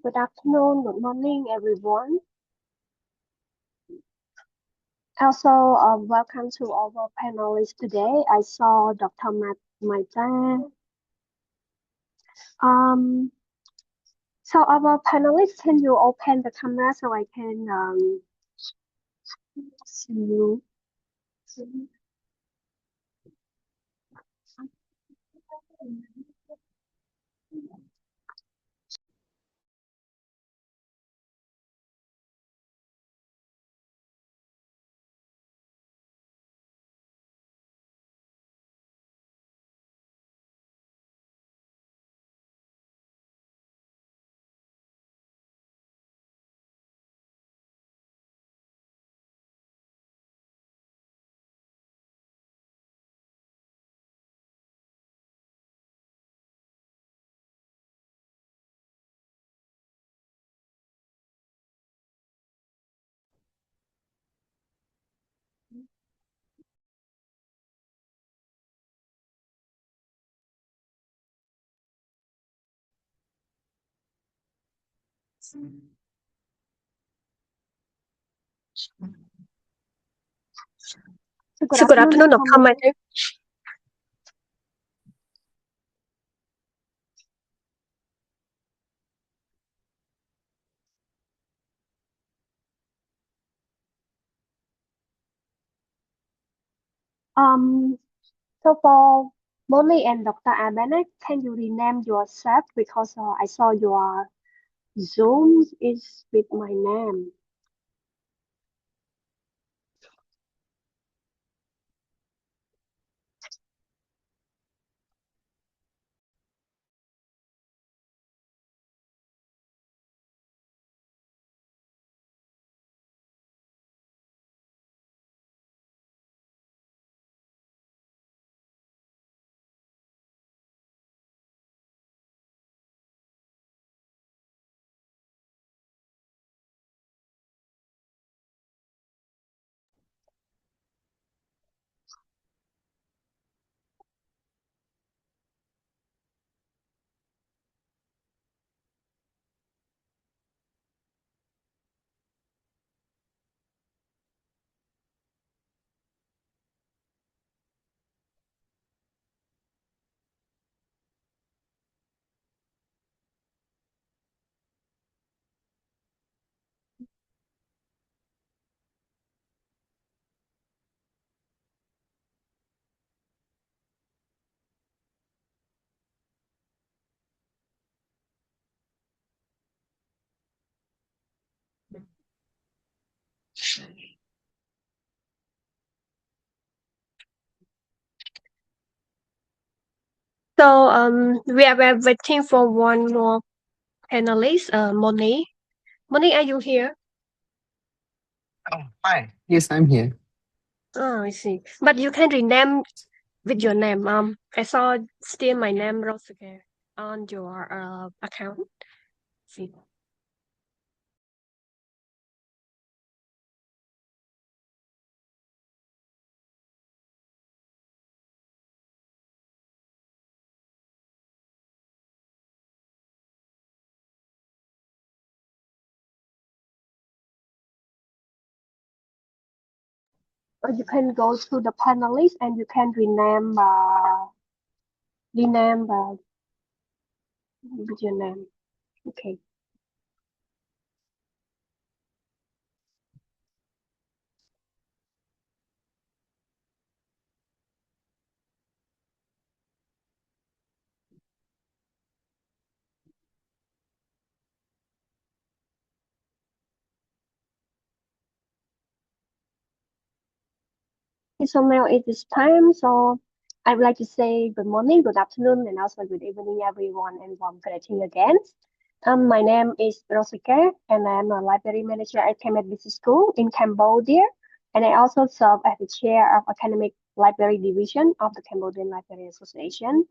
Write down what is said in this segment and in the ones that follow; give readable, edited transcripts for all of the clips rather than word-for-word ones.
Good afternoon, good morning, everyone. Also, welcome to our panelists today. I saw Dr. Maita. Um, so our panelists, can you open the camera so I can see you? So good So good afternoon, afternoon, Dr. Dr. Maita. Um, so for Molly and Dr. Abene, can you rename yourself because I saw your Zoom is with my name. So we're waiting for one more panelist, Moni. Moni, are you here? Oh, hi. Yes, I'm here. Oh, I see. But you can rename with your name. I saw still my name Rosake on your account. See. Or you can go to the panelist and you can rename with your name. Okay. Okay, so now it is time. So I would like to say good morning, good afternoon, and also good evening, everyone, and warm greeting again. My name is Rosike, and I'm a library manager at Kemet Business School in Cambodia. And I also serve as the chair of Academic Library Division of the Cambodian Library Association,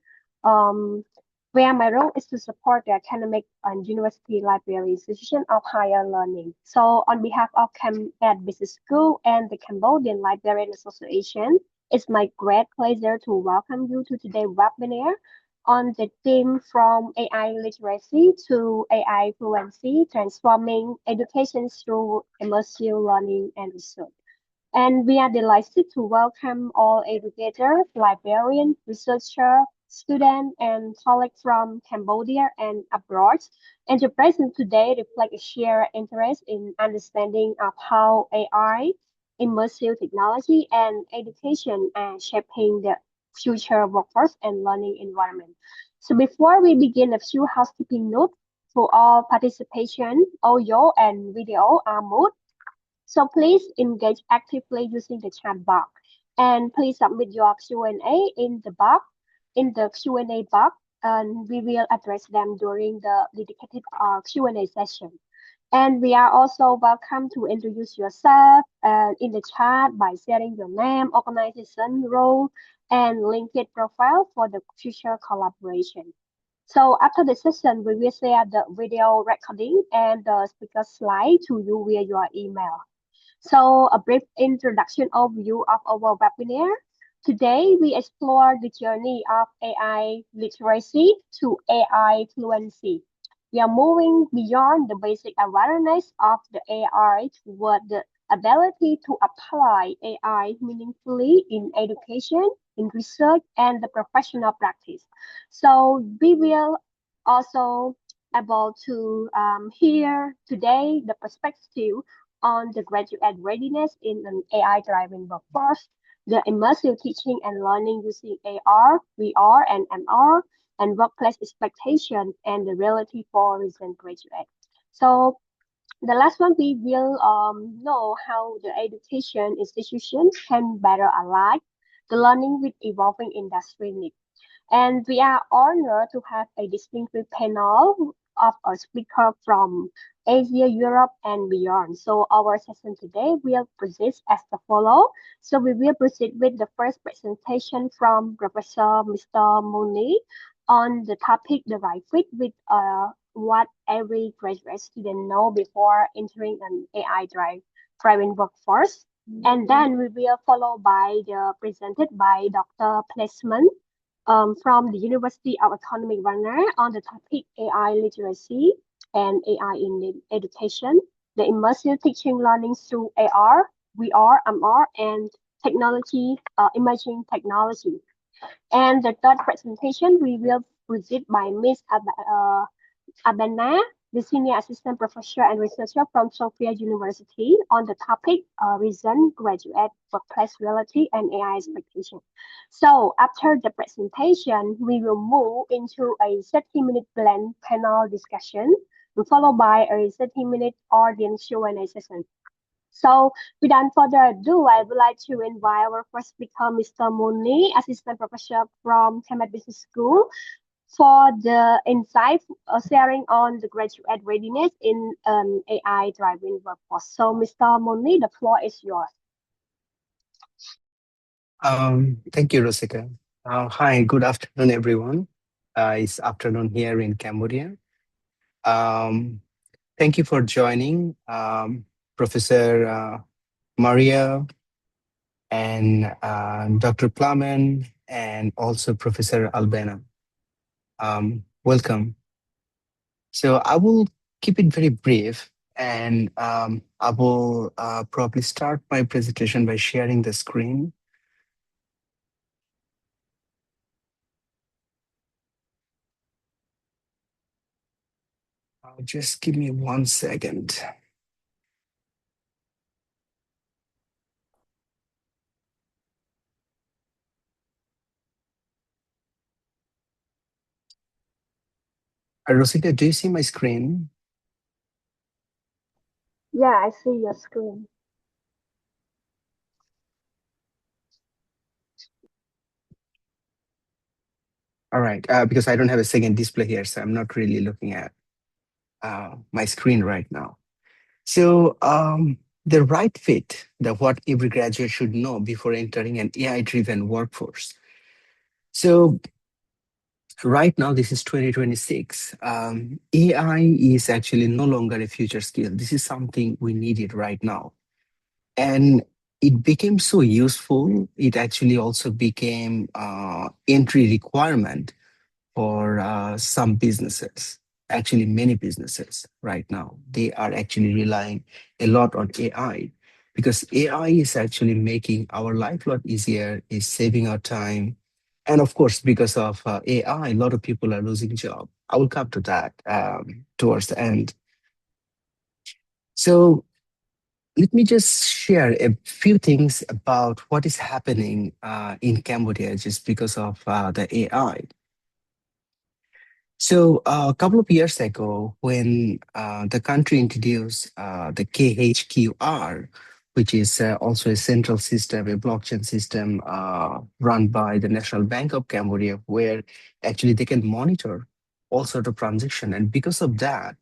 um, where my role is to support the academic and university library institution of higher learning. So on behalf of Kemet Business School and the Cambodian Librarian Association, it's my great pleasure to welcome you to today's webinar on the theme from AI literacy to AI fluency, transforming education through immersive learning and research. And we are delighted to welcome all educators, librarians, researchers, students, and colleagues from Cambodia and abroad. And the present today reflect a shared interest in understanding of how AI, immersive technology, and education are shaping the future workforce and learning environment. So before we begin, a few housekeeping notes for all participation, audio and video are muted, so please engage actively using the chat box, and please submit your Q&A in the Q&A box, and we will address them during the dedicated Q&A session. And we are also welcome to introduce yourself in the chat by sharing your name, organization, role, and LinkedIn profile for the future collaboration. So after the session, we will share the video recording and the speaker slide to you via your email. So, a brief introduction overview of our webinar. Today, we explore the journey of AI literacy to AI fluency. We are moving beyond the basic awareness of the AI toward the ability to apply AI meaningfully in education, in research, and the professional practice. So, we will also able to hear today the perspective on the graduate readiness in an AI-driven workforce, the immersive teaching and learning using AR, VR, and MR, and workplace expectations and the reality for recent graduates. So the last one, we will know how the education institutions can better align the learning with evolving industry needs. And we are honored to have a distinctive panel of our speakers from Asia, Europe, and beyond. So our session today will proceed as the follow. So we will proceed with the first presentation from Professor Mr. Moni on the topic the right fit with what every graduate student know before entering an AI driven workforce. And then we will follow by the presented by Dr. Placement from the University of Autonomy Runner on the topic AI literacy and AI in education, the immersive teaching learning through AR, VR, MR, and technology, emerging technology. And the third presentation we will visit by Miss Abena, the Senior Assistant Professor and Researcher from Sofia University on the topic recent graduate workplace reality and AI expectation. So after the presentation, we will move into a 30-minute blend panel discussion, followed by a 30-minute audience Q&A session. So without further ado, I would like to invite our first speaker, Mr. Muni, Assistant Professor from Cambridge Business School, for the insight sharing on the graduate readiness in an AI-driven workforce. So, Mr. Moni, the floor is yours. Thank you, Rosika. Hi, good afternoon, everyone. It's afternoon here in Cambodia. Thank you for joining, Professor Maria and Dr. Plamen and also Professor Albena. Welcome. So I will keep it very brief, and I will probably start my presentation by sharing the screen. Just give me 1 second. Rosita, do you see my screen? Yeah, I see your screen. All right, because I don't have a second display here, so I'm not really looking at my screen right now. So the right fit, the what every graduate should know before entering an AI-driven workforce. So right now, this is 2026. AI is actually no longer a future skill. This is something we needed right now. And it became so useful, it actually also became entry requirement for some businesses. Actually, many businesses right now, they are actually relying a lot on AI because AI is actually making our life a lot easier, is saving our time. And of course, because of AI, a lot of people are losing job. I will come to that towards the end. So let me just share a few things about what is happening in Cambodia just because of the AI. So a couple of years ago, when the country introduced the KHQR, which is also a central system, a blockchain system run by the National Bank of Cambodia, where actually they can monitor all sort of transaction. And because of that,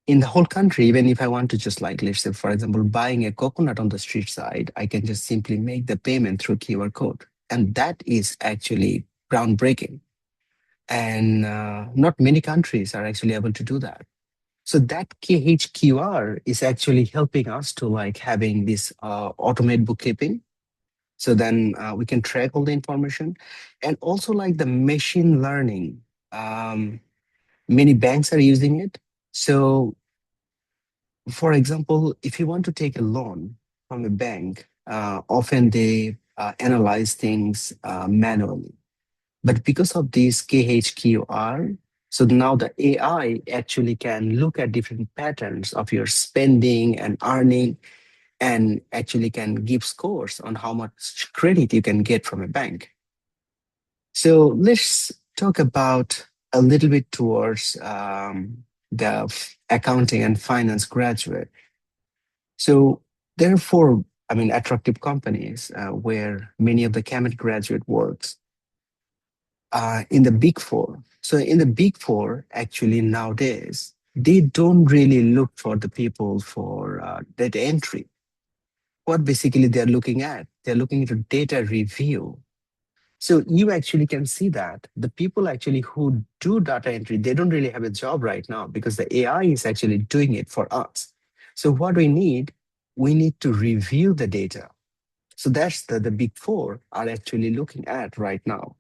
in the whole country, even if I want to just like, let's say, for example, buying a coconut on the street side, I can just simply make the payment through QR code. And that is actually groundbreaking. And not many countries are actually able to do that. So that KHQR is actually helping us to like having this automate bookkeeping. So then we can track all the information and also like the machine learning. Um, Many banks are using it. So for example, if you want to take a loan from a bank, often they analyze things manually. But because of this KHQR, so now the AI actually can look at different patterns of your spending and earning and actually can give scores on how much credit you can get from a bank. So let's talk about a little bit towards the accounting and finance graduate. So there are four, I mean, attractive companies where many of the CAMET graduate works in the big four. So in the big four, actually nowadays, they don't really look for the people for data entry. What basically they're looking at, they're looking into data review. So you actually can see that the people actually who do data entry, they don't really have a job right now because the AI is actually doing it for us. So what we need to review the data. So that's the big four are actually looking at right now.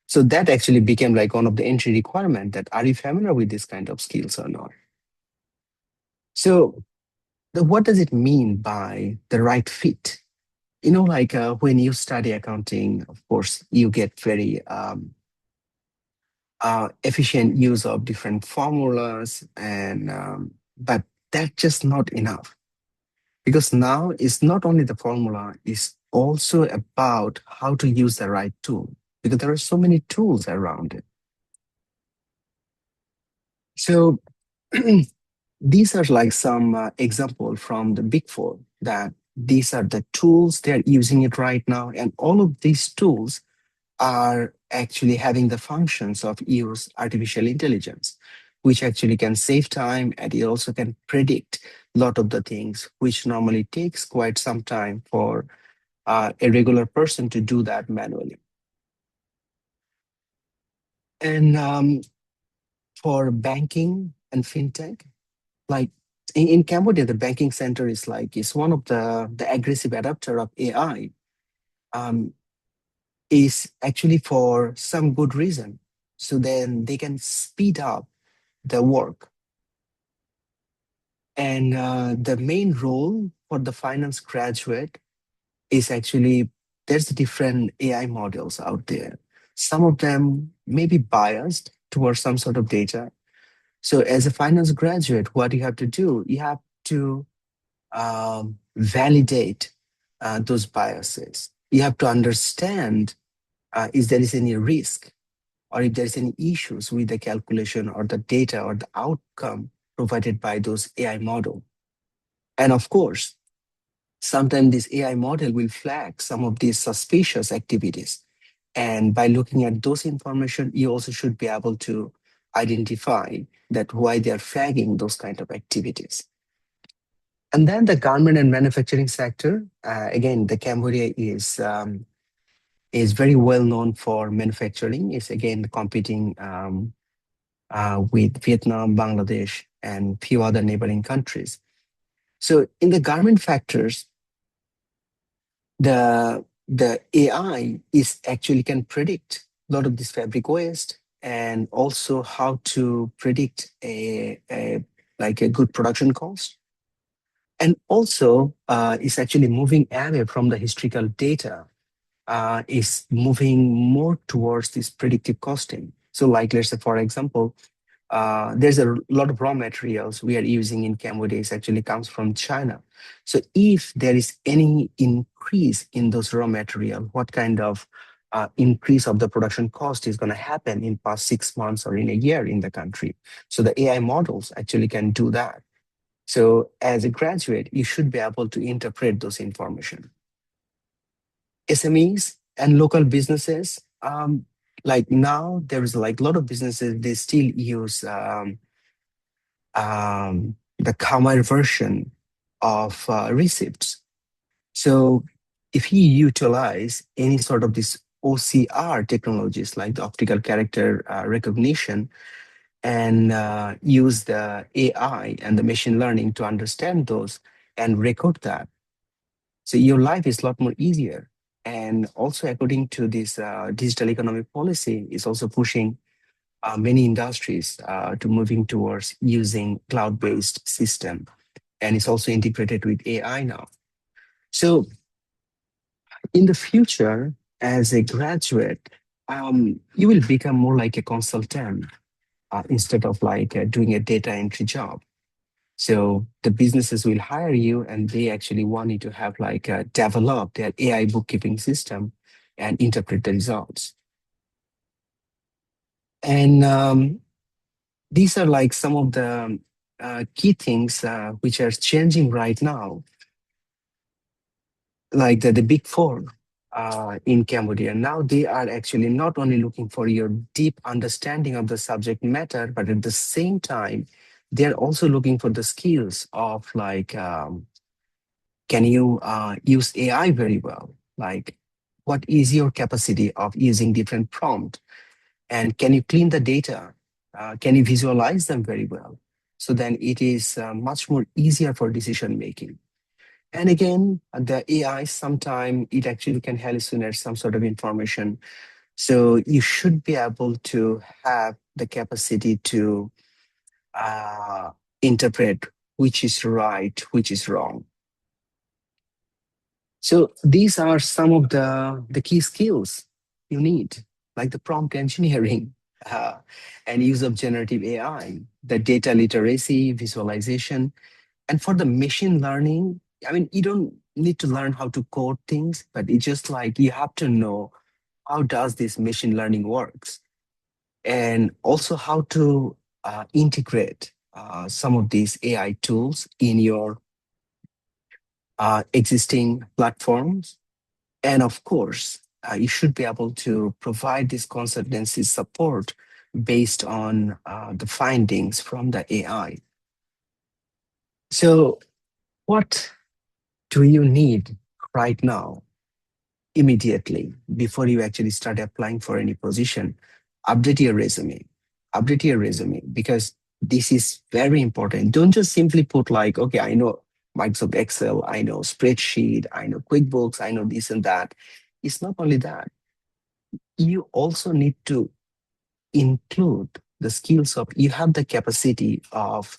So that actually became like one of the entry requirement that are you familiar with this kind of skills or not? So what does it mean by the right fit? You know, like when you study accounting, of course, you get very efficient use of different formulas, and but that's just not enough because now it's not only the formula; it's also about how to use the right tool because there are so many tools around it. So these are like some example from the big four that these are the tools they're using it right now, and all of these tools are actually having the functions of use artificial intelligence, which actually can save time and it also can predict a lot of the things which normally takes quite some time for a regular person to do that manually. And for banking and fintech, like in Cambodia, the banking center is like is one of the aggressive adapter of AI. Um, is actually for some good reason. So then they can speed up the work. And the main role for the finance graduate is actually there's different AI models out there. Some of them may be biased towards some sort of data. So as a finance graduate, what you have to do, you have to validate those biases. You have to understand if there is any risk or if there's any issues with the calculation or the data or the outcome provided by those AI model. And of course, sometimes this AI model will flag some of these suspicious activities. And by looking at those information, you also should be able to identify that why they are flagging those kind of activities. And then the garment and manufacturing sector, again, the Cambodia is very well known for manufacturing. It's again competing with Vietnam, Bangladesh, and few other neighboring countries. So in the garment factors, the AI is actually can predict lot of this fabric waste, and also how to predict a like a good production cost. And also, it's actually moving away from the historical data, is moving more towards this predictive costing. So, like, let's say, for example, there's a lot of raw materials we are using in Cambodia is actually comes from China. So if there is any increase in those raw material, what kind of increase of the production cost is going to happen in past 6 months or in a year in the country? So the AI models actually can do that. So as a graduate, you should be able to interpret those information. SMEs and local businesses, like now there is like a lot of businesses, they still use the Khmer version of receipts. So if you utilize any sort of this OCR technologies like the optical character recognition and use the AI and the machine learning to understand those and record that, so your life is a lot more easier. And also according to this digital economic policy is also pushing many industries to moving towards using cloud-based system, and it's also integrated with AI now. So in the future, as a graduate, you will become more like a consultant instead of like doing a data entry job. So the businesses will hire you, and they actually want you to have like develop their AI bookkeeping system and interpret the results. And these are like some of the key things which are changing right now, like the big four in Cambodia. Now they are actually not only looking for your deep understanding of the subject matter, but at the same time, they're also looking for the skills of like, can you use AI very well? Like, what is your capacity of using different prompt? And can you clean the data? Can you visualize them very well? So then it is much more easier for decision making. And again, the AI, sometimes it actually can hallucinate some sort of information. So you should be able to have the capacity to uh, interpret which is right, which is wrong. So these are some of the key skills you need, like the prompt engineering uh, and use of generative AI, the data literacy, visualization. And for the machine learning, I mean, you don't need to learn how to code things, but it's just like you have to know how does this machine learning works, and also how to integrate some of these AI tools in your existing platforms. And of course, you should be able to provide this consultancy support based on the findings from the AI. So, what do you need right now, immediately, before you actually start applying for any position? Update your resume. Update your resume because this is very important. Don't just simply put, like, okay, I know Microsoft Excel, I know spreadsheet, I know QuickBooks, I know this and that. It's not only that, you also need to include the skills of you have the capacity of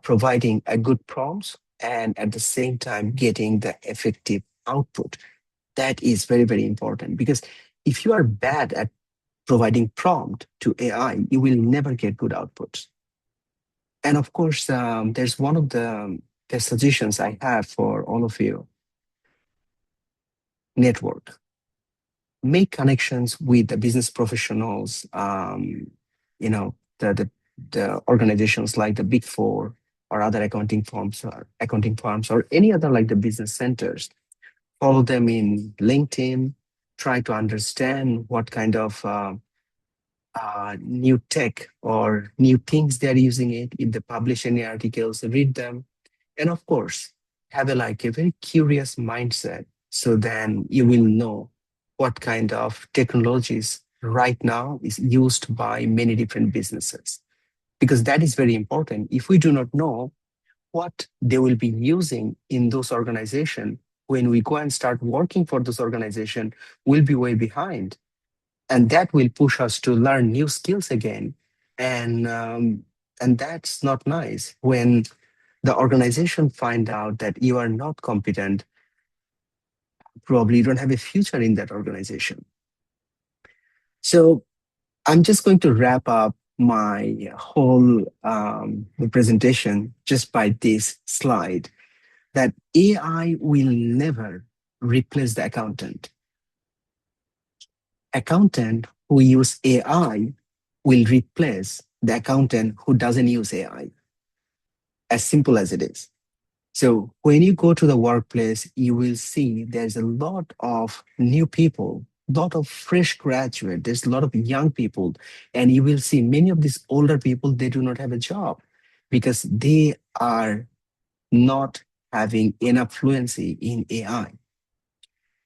providing a good prompts and at the same time getting the effective output. That is very, very important because if you are bad at providing prompt to AI, you will never get good outputs. And of course, there's one of the suggestions I have for all of you: network. Make connections with the business professionals, you know, the organizations like the Big Four or other accounting firms or any other like the business centers. Follow them in LinkedIn. Try to understand what kind of new tech or new things they're using it. If they publish any articles, read them. And of course, have a like a very curious mindset. So then you will know what kind of technologies right now is used by many different businesses. Because that is very important. If we do not know what they will be using in those organizations, when we go and start working for those organizations, we'll be way behind. and that will push us to learn new skills again. And and that's not nice. When the organization find out that you are not competent, probably you don't have a future in that organization. So I'm just going to wrap up my whole presentation just by this slide, that AI will never replace the accountant. Accountant who use AI will replace the accountant who doesn't use AI. As simple as it is. So when you go to the workplace, you will see there's a lot of new people, lot of fresh graduate, there's a lot of young people, and you will see many of these older people, they do not have a job because they are not having enough fluency in AI.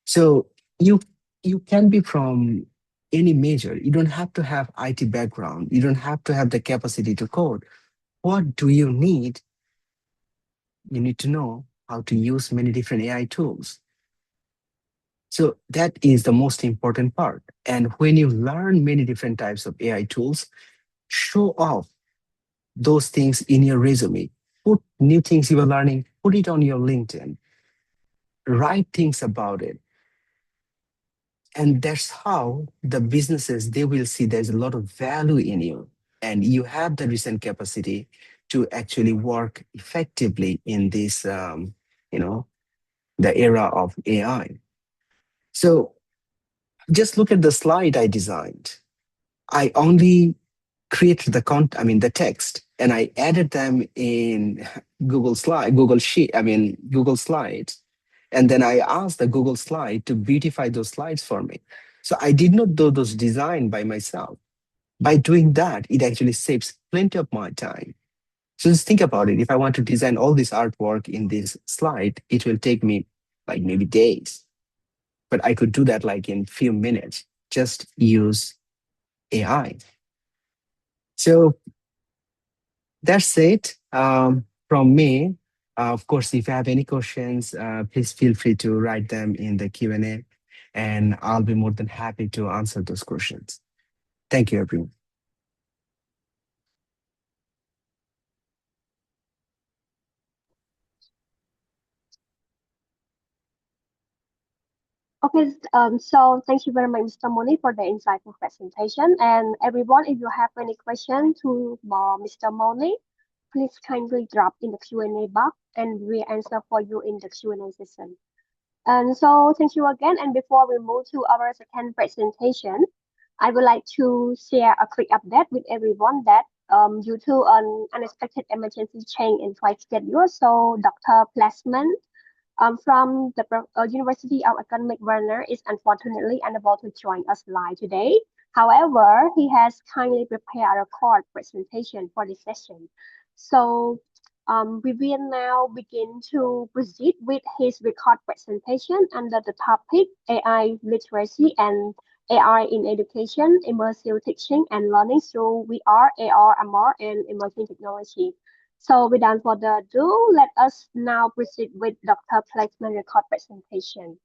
So you you can be from any major. You don't have to have IT background. You don't have to have the capacity to code. What do you need? You need to know how to use many different AI tools. So that is the most important part. And when you learn many different types of AI tools, show off those things in your resume. Put new things you are learning, put it on your LinkedIn, write things about it. And that's how the businesses, they will see there's a lot of value in you and you have the recent capacity to actually work effectively in this, you know, the era of AI. So just look at the slide I designed. I only created the text, and I added them in Google Sheet, Google Slides. And then I asked the Google Slide to beautify those slides for me. So I did not do those design by myself. By doing that, it actually saves plenty of my time. So just think about it. If I want to design all this artwork in this slide, it will take me like maybe days. But I could do that like in few minutes. Just use AI. So that's it from me. Of course, if you have any questions, please feel free to write them in the Q&A, and I'll be more than happy to answer those questions. Thank you, everyone. Okay, so thank you very much, Mr. Moni, for the insightful presentation. And everyone, if you have any question to Mr. Moni, please kindly drop in the Q&A box and we answer for you in the Q&A session. And so thank you again. And before we move to our second presentation, I would like to share a quick update with everyone that due to an unexpected emergency change in flight schedule, so Dr. Plasman from the University of Economic Werner is unfortunately unable to join us live today. However, he has kindly prepared a recorded presentation for this session. So we will now begin to proceed with his record presentation under the topic AI literacy and AI in education, immersive teaching and learning through VR, AR, MR, and emerging technology. So without further ado, let us now proceed with Dr. Placement record presentation.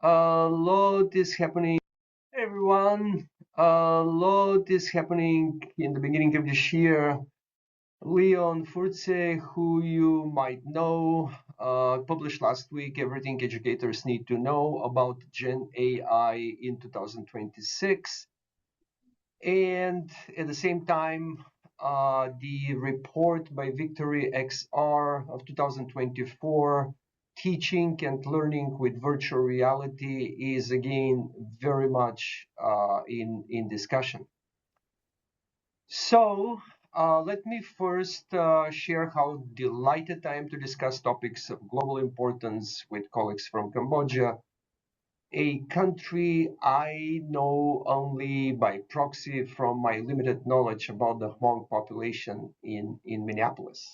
Lot is happening, everyone. A lot is happening in the beginning of this year. Leon Furtze, who you might know, published last week everything educators need to know about Gen AI in 2026. And at the same time, the report by Victory XR of 2024, Teaching and Learning with Virtual Reality, is again very much in discussion. So let me first share how delighted I am to discuss topics of global importance with colleagues from Cambodia, a country I know only by proxy from my limited knowledge about the Hmong population in Minneapolis.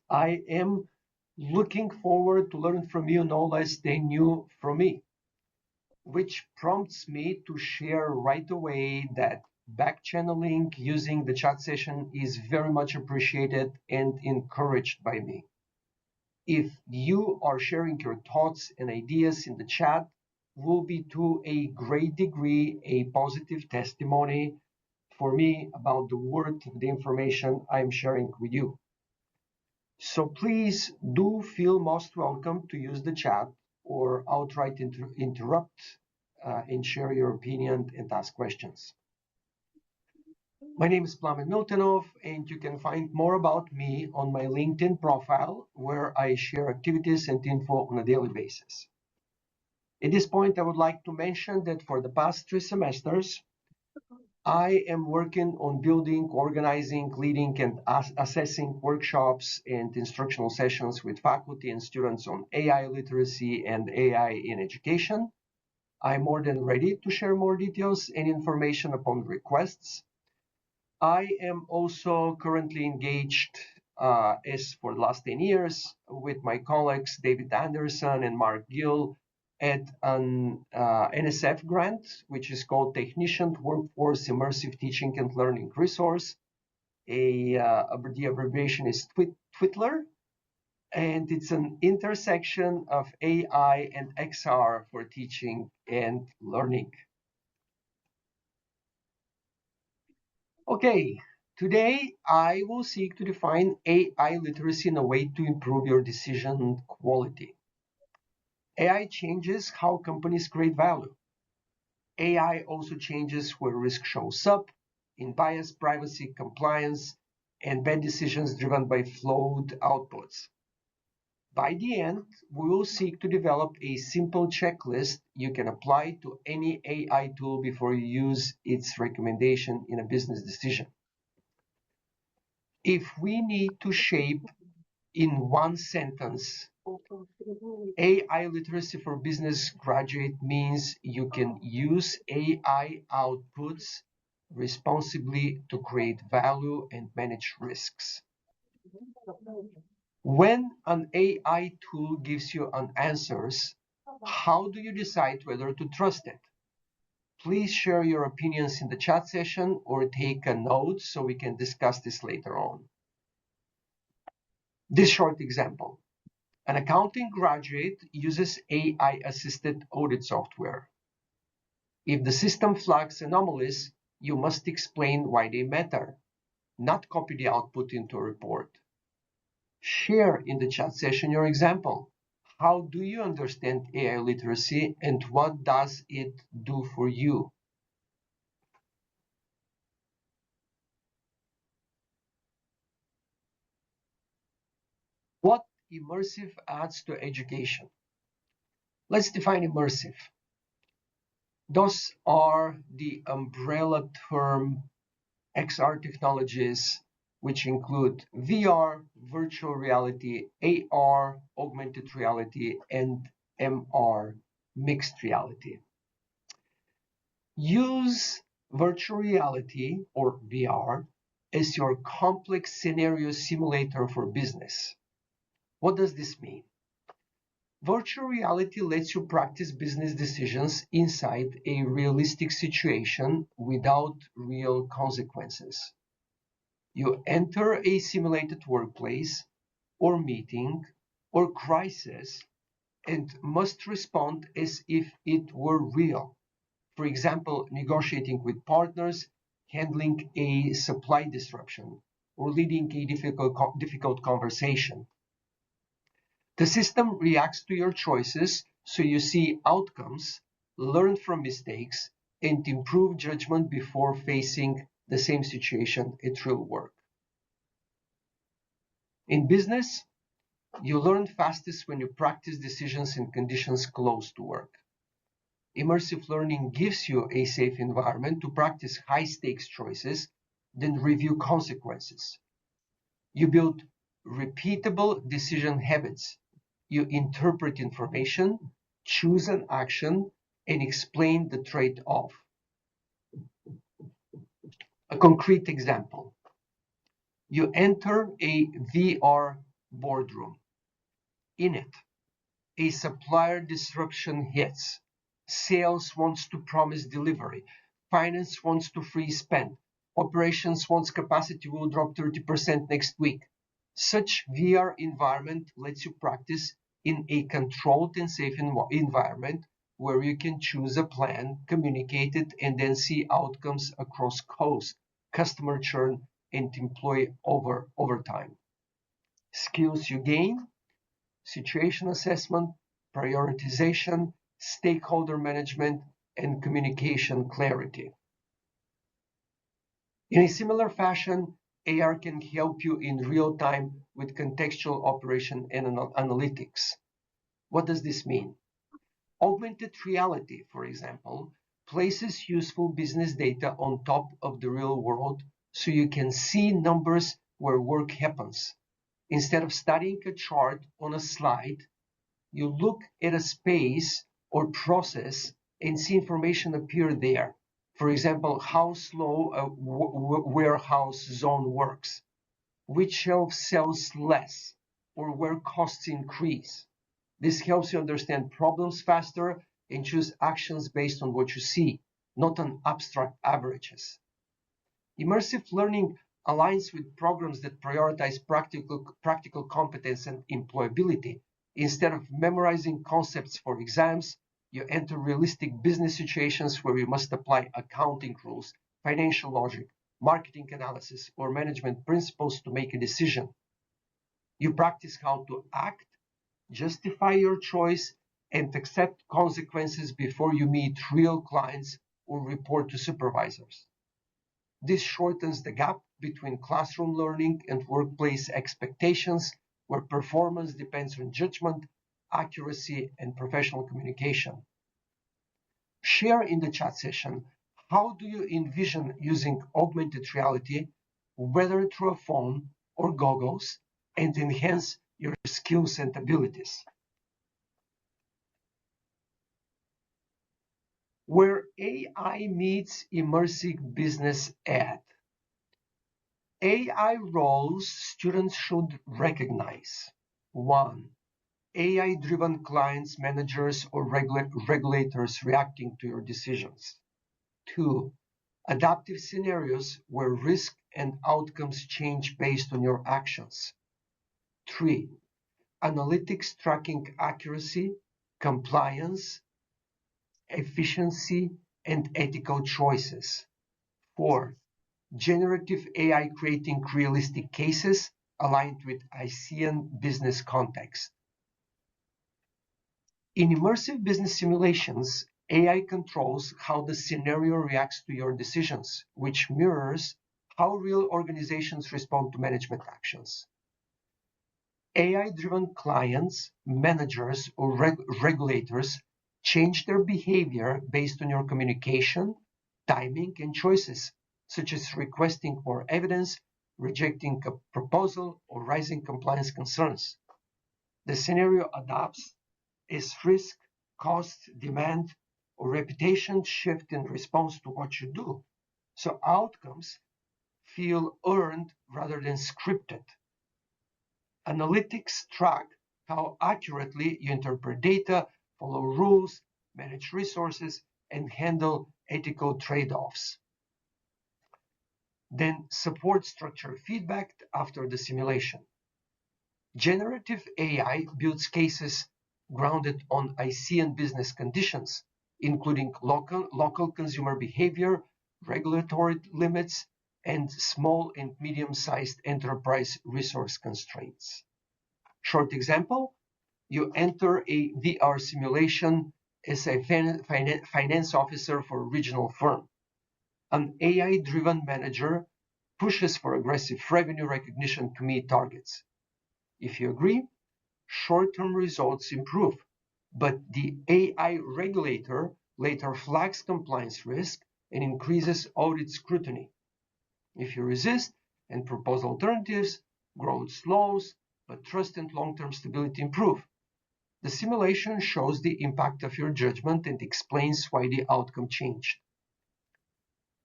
I am Looking forward to learn from you no less than you from me, which prompts me to share right away that back channeling using the chat session is very much appreciated and encouraged by me. If you are sharing your thoughts and ideas in the chat, will be to a great degree a positive testimony for me about the worth of the information I'm sharing with you. So please do feel most welcome to use the chat or outright interrupt and share your opinion and ask questions. My name is Plamen Miltonov, and you can find more about me on my LinkedIn profile, where I share activities and info on a daily basis. At this point, I would like to mention that for the past 3 semesters, I am working on building, organizing, leading, and assessing workshops and instructional sessions with faculty and students on AI literacy and AI in education. I'm more than ready to share more details and information upon requests. I am also currently engaged, as for the last 10 years, with my colleagues David Anderson and Mark Gill at an NSF grant, which is called Technician Workforce Immersive Teaching and Learning Resource. The abbreviation is TWITLR, and it's an intersection of AI and XR for teaching and learning. Okay, today I will seek to define AI literacy in a way to improve your decision quality. AI changes how companies create value. AI also changes where risk shows up in bias, privacy, compliance, and bad decisions driven by flawed outputs. By the end, we will seek to develop a simple checklist you can apply to any AI tool before you use its recommendation in a business decision. If we need to shape in one sentence, AI literacy for business graduate means you can use AI outputs responsibly to create value and manage risks. When an AI tool gives you an answers, how do you decide whether to trust it? Please share your opinions in the chat session or take a note so we can discuss this later on. This short example. An accounting graduate uses AI-assisted audit software. If the system flags anomalies, you must explain why they matter, not copy the output into a report. Share in the chat session your example. How do you understand AI literacy and what does it do for you? What immersive adds to education? Let's define immersive. Those are the umbrella term XR technologies, which include VR, virtual reality, AR, augmented reality, and MR, mixed reality. Use virtual reality, or VR, as your complex scenario simulator for business. What does this mean? Virtual reality lets you practice business decisions inside a realistic situation without real consequences. You enter a simulated workplace or meeting or crisis and must respond as if it were real. For example, negotiating with partners, handling a supply disruption, or leading a difficult conversation. The system reacts to your choices, so you see outcomes, learn from mistakes, and improve judgment before facing the same situation at real work. In business, you learn fastest when you practice decisions in conditions close to work. Immersive learning gives you a safe environment to practice high-stakes choices, then review consequences. You build repeatable decision habits. You interpret information, choose an action, and explain the trade-off. A concrete example. You enter a VR boardroom. in it. A supplier disruption hits. Sales wants to promise delivery. Finance wants to freeze spend. Operations wants capacity will drop 30% next week. Such VR environment lets you practice in a controlled and safe environment where you can choose a plan, communicate it, and then see outcomes across cost, customer churn, and employee overtime. Skills you gain: situation assessment, prioritization, stakeholder management, and communication clarity. In a similar fashion, AR can help you in real time with contextual operation and analytics. What does this mean? Augmented reality, for example, places useful business data on top of the real world so you can see numbers where work happens. Instead of studying a chart on a slide, you look at a space or process and see information appear there. For example, how slow a warehouse zone works, which shelf sells less, or where costs increase. This helps you understand problems faster and choose actions based on what you see, not on abstract averages. Immersive learning aligns with programs that prioritize practical competence and employability. Instead of memorizing concepts for exams, you enter realistic business situations where you must apply accounting rules, financial logic, marketing analysis, or management principles to make a decision. You practice how to act, justify your choice, and accept consequences before you meet real clients or report to supervisors. This shortens the gap between classroom learning and workplace expectations, where performance depends on judgment, accuracy, and professional communication. Share in the chat session, how do you envision using augmented reality, whether through a phone or goggles, and enhance your skills and abilities? Where AI meets immersive business ed. AI roles students should recognize: 1. AI-driven clients, managers, or regulators reacting to your decisions. 2. Adaptive scenarios where risk and outcomes change based on your actions. 3. Analytics tracking accuracy, compliance, efficiency, and ethical choices. 4. Generative AI creating realistic cases aligned with ASEAN business context. In immersive business simulations, AI controls how the scenario reacts to your decisions, which mirrors how real organizations respond to management actions. AI-driven clients, managers, or regulators change their behavior based on your communication, timing, and choices, such as requesting more evidence, rejecting a proposal, or raising compliance concerns. The scenario adapts as risk, cost, demand, or reputation shift in response to what you do, so outcomes feel earned rather than scripted. Analytics track how accurately you interpret data, follow rules, manage resources, and handle ethical trade-offs. Then support structured feedback after the simulation. Generative AI builds cases grounded on ASEAN business conditions, including local consumer behavior, regulatory limits, and small and medium-sized enterprise resource constraints. Short example, you enter a VR simulation as a finance officer for a regional firm. An AI-driven manager pushes for aggressive revenue recognition to meet targets. If you agree, short-term results improve, but the AI regulator later flags compliance risk and increases audit scrutiny. If you resist and propose alternatives, growth slows, but trust and long-term stability improve. The simulation shows the impact of your judgment and explains why the outcome changed.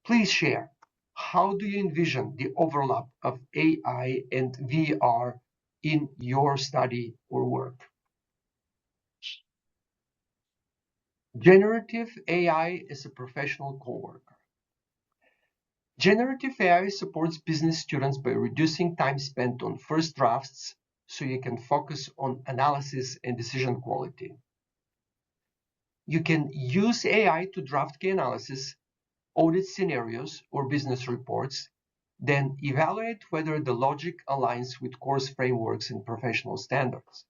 Please share, how do you envision the overlap of AI and VR in your study or work? Generative AI is a professional coworker. Generative AI supports business students by reducing time spent on first drafts so you can focus on analysis and decision quality. You can use AI to draft key analysis, audit scenarios, or business reports, then evaluate whether the logic aligns with course frameworks and professional standards.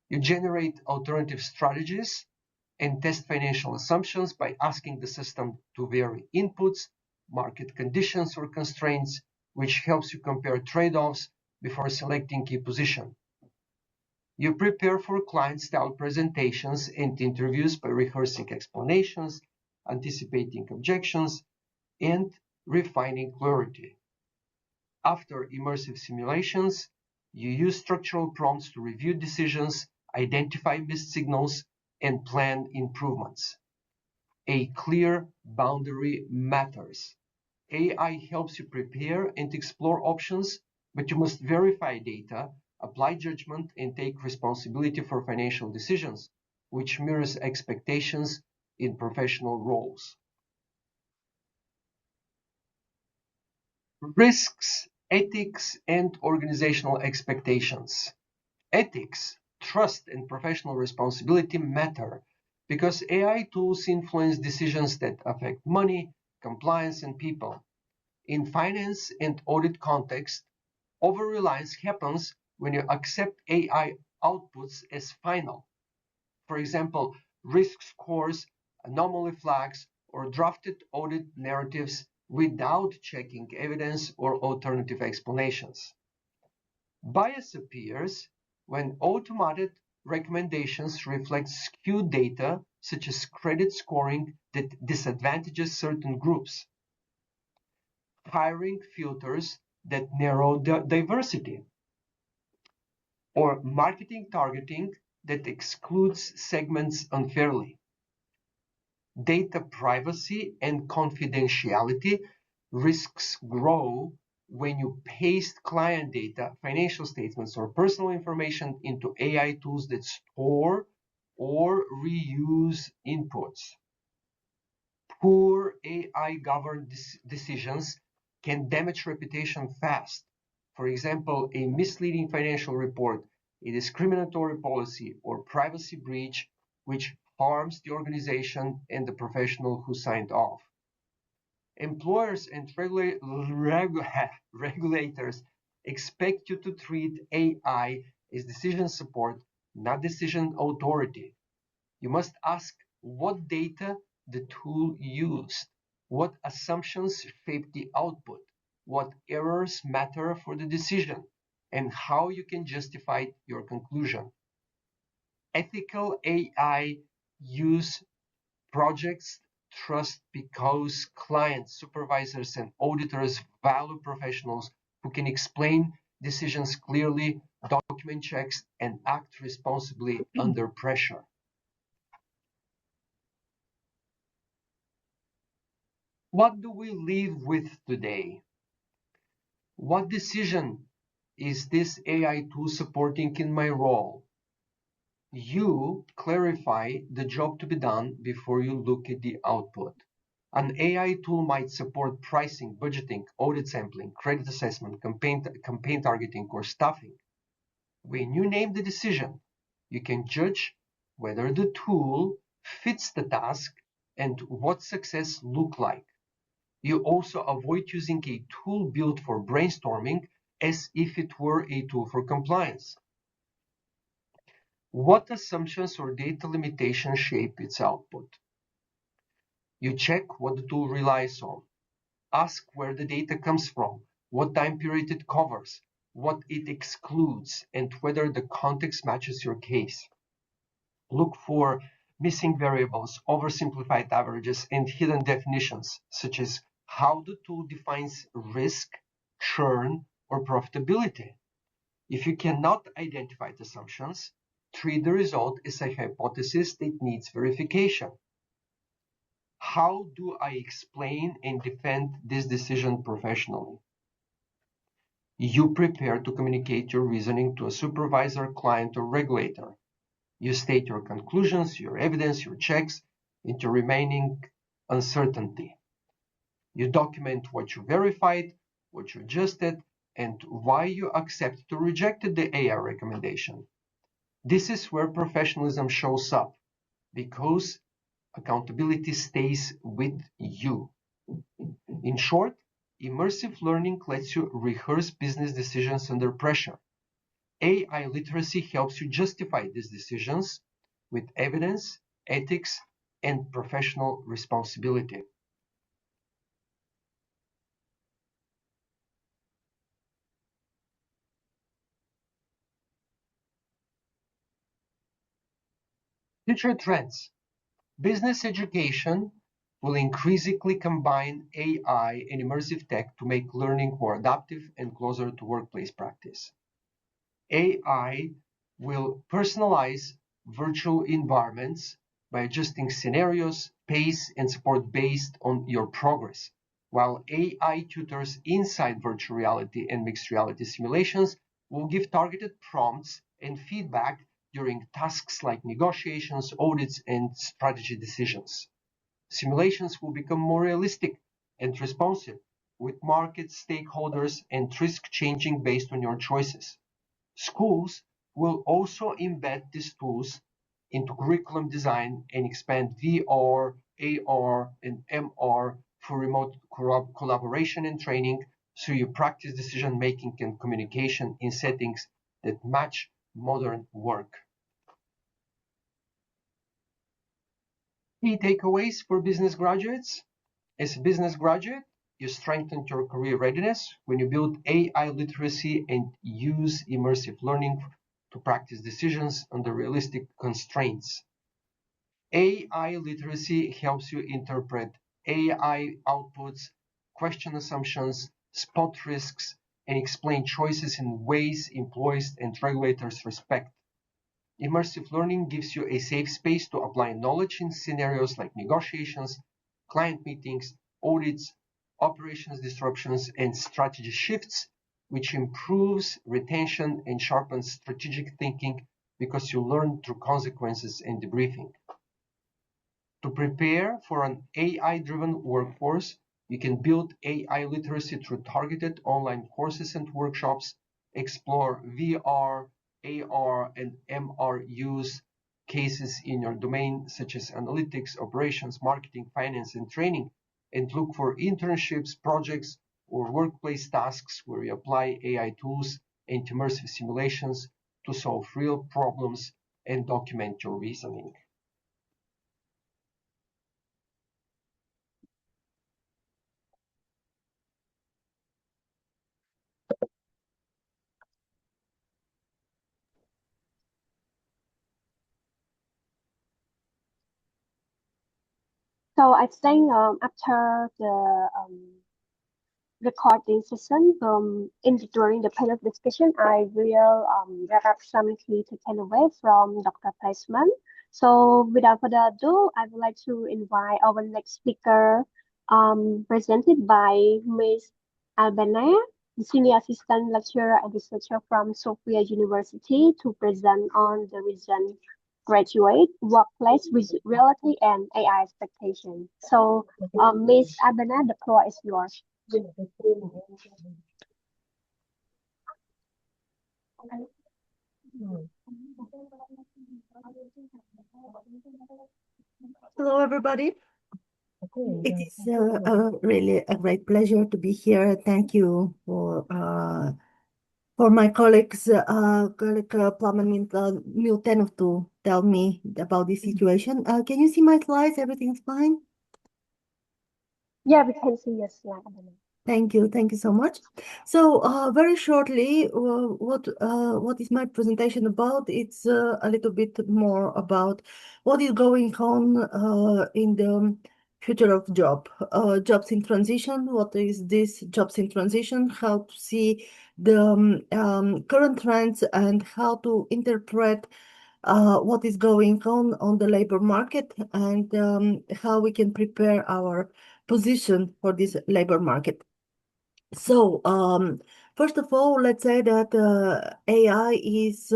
You generate alternative strategies and test financial assumptions by asking the system to vary inputs, market conditions, or constraints, which helps you compare trade-offs before selecting key position. You prepare for client-style presentations and interviews by rehearsing explanations, anticipating objections, and refining clarity. After immersive simulations, you use structural prompts to review decisions, identify missed signals, and plan improvements. A clear boundary matters. AI helps you prepare and explore options, but you must verify data, apply judgment, and take responsibility for financial decisions, which mirrors expectations in professional roles. Risks, ethics, and organizational expectations. Ethics, trust, and professional responsibility matter because AI tools influence decisions that affect money, compliance, and people. In finance and audit context, over-reliance happens when you accept AI outputs as final. For example, risk scores, anomaly flags, or drafted audit narratives without checking evidence or alternative explanations. Bias appears when automated recommendations reflect skewed data, such as credit scoring that disadvantages certain groups, hiring filters that narrow diversity, or marketing targeting that excludes segments unfairly. Data privacy and confidentiality risks grow when you paste client data, financial statements, or personal information into AI tools that store or reuse inputs. Poor AI-governed decisions can damage reputation fast. For example, a misleading financial report, a discriminatory policy, or privacy breach, which harms the organization and the professional who signed off. Employers and regulators expect you to treat AI as decision support, not decision authority. You must ask what data the tool used, what assumptions shape the output, what errors matter for the decision, and how you can justify your conclusion. Ethical AI use projects trust because clients, supervisors, and auditors value professionals who can explain decisions clearly, document checks, and act responsibly under pressure. What do we live with today? What decision is this AI tool supporting in my role? You clarify the job to be done before you look at the output. An AI tool might support pricing, budgeting, audit sampling, credit assessment, campaign targeting, or staffing. When you name the decision, you can judge whether the tool fits the task and what success looks like. You also avoid using a tool built for brainstorming as if it were a tool for compliance. What assumptions or data limitations shape its output? You check what the tool relies on. Ask where the data comes from, what time period it covers, what it excludes, and whether the context matches your case. Look for missing variables, oversimplified averages, and hidden definitions, such as how the tool defines risk, churn, or profitability. If you cannot identify the assumptions, treat the result as a hypothesis that needs verification. How do I explain and defend this decision professionally? You prepare to communicate your reasoning to a supervisor, client, or regulator. You state your conclusions, your evidence, your checks into remaining uncertainty. You document what you verified, what you adjusted, and why you accepted or rejected the AI recommendation. This is where professionalism shows up, because accountability stays with you. In short, immersive learning lets you rehearse business decisions under pressure. AI literacy helps you justify these decisions with evidence, ethics, and professional responsibility. Future trends. Business education will increasingly combine AI and immersive tech to make learning more adaptive and closer to workplace practice. AI will personalize virtual environments by adjusting scenarios, pace, and support based on your progress, while AI tutors inside virtual reality and mixed reality simulations will give targeted prompts and feedback during tasks like negotiations, audits, and strategy decisions. Simulations will become more realistic and responsive, with market stakeholders and risk changing based on your choices. Schools will also embed these tools into curriculum design and expand VR, AR, and MR for remote collaboration and training, so you practice decision making and communication in settings that match modern work. Key takeaways for business graduates. As a business graduate, you strengthen your career readiness when you build AI literacy and use immersive learning to practice decisions under realistic constraints. AI literacy helps you interpret AI outputs, question assumptions, spot risks, and explain choices in ways employees and regulators respect. Immersive learning gives you a safe space to apply knowledge in scenarios like negotiations, client meetings, audits, operations disruptions, and strategy shifts, which improves retention and sharpens strategic thinking because you learn through consequences and debriefing. To prepare for an AI-driven workforce, you can build AI literacy through targeted online courses and workshops, explore VR, AR, and MR use cases in your domain, such as analytics, operations, marketing, finance, and training, and look for internships, projects, or workplace tasks where you apply AI tools and immersive simulations to solve real problems and document your reasoning. So I think after the recording session during the panel discussion, I will wrap up some key takeaway from Dr. Placement. So without further ado, I would like to invite our next speaker, presented by Ms. Albana, the Senior Assistant Lecturer and Researcher from Sofia University, to present on the recent graduate workplace with reality and AI expectation. So, Ms. Albana, the floor is yours. Hello, everybody. It is really a great pleasure to be here. Thank you for my colleagues, Plamen Miltenov, to tell me about this situation. Can you see my slides? Everything's fine? Yeah, we can see your slide. Thank you so much. So, very shortly, what is my presentation about? It's a little bit more about what is going on in the future of jobs in transition. What is this jobs in transition? How to see the current trends and how to interpret what is going on the labor market, and how we can prepare our position for this labor market. So, First of all, let's say that AI is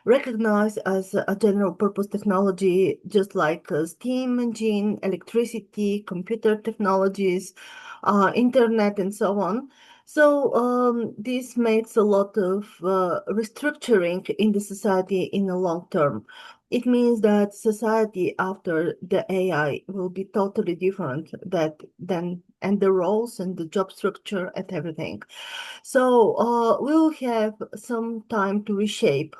recognized as a general purpose technology, just like steam engine, electricity, computer technologies, internet, and so on. So this makes a lot of restructuring in the society in the long term. It means that society after the AI will be totally different and the roles and the job structure and everything. So we'll have some time to reshape,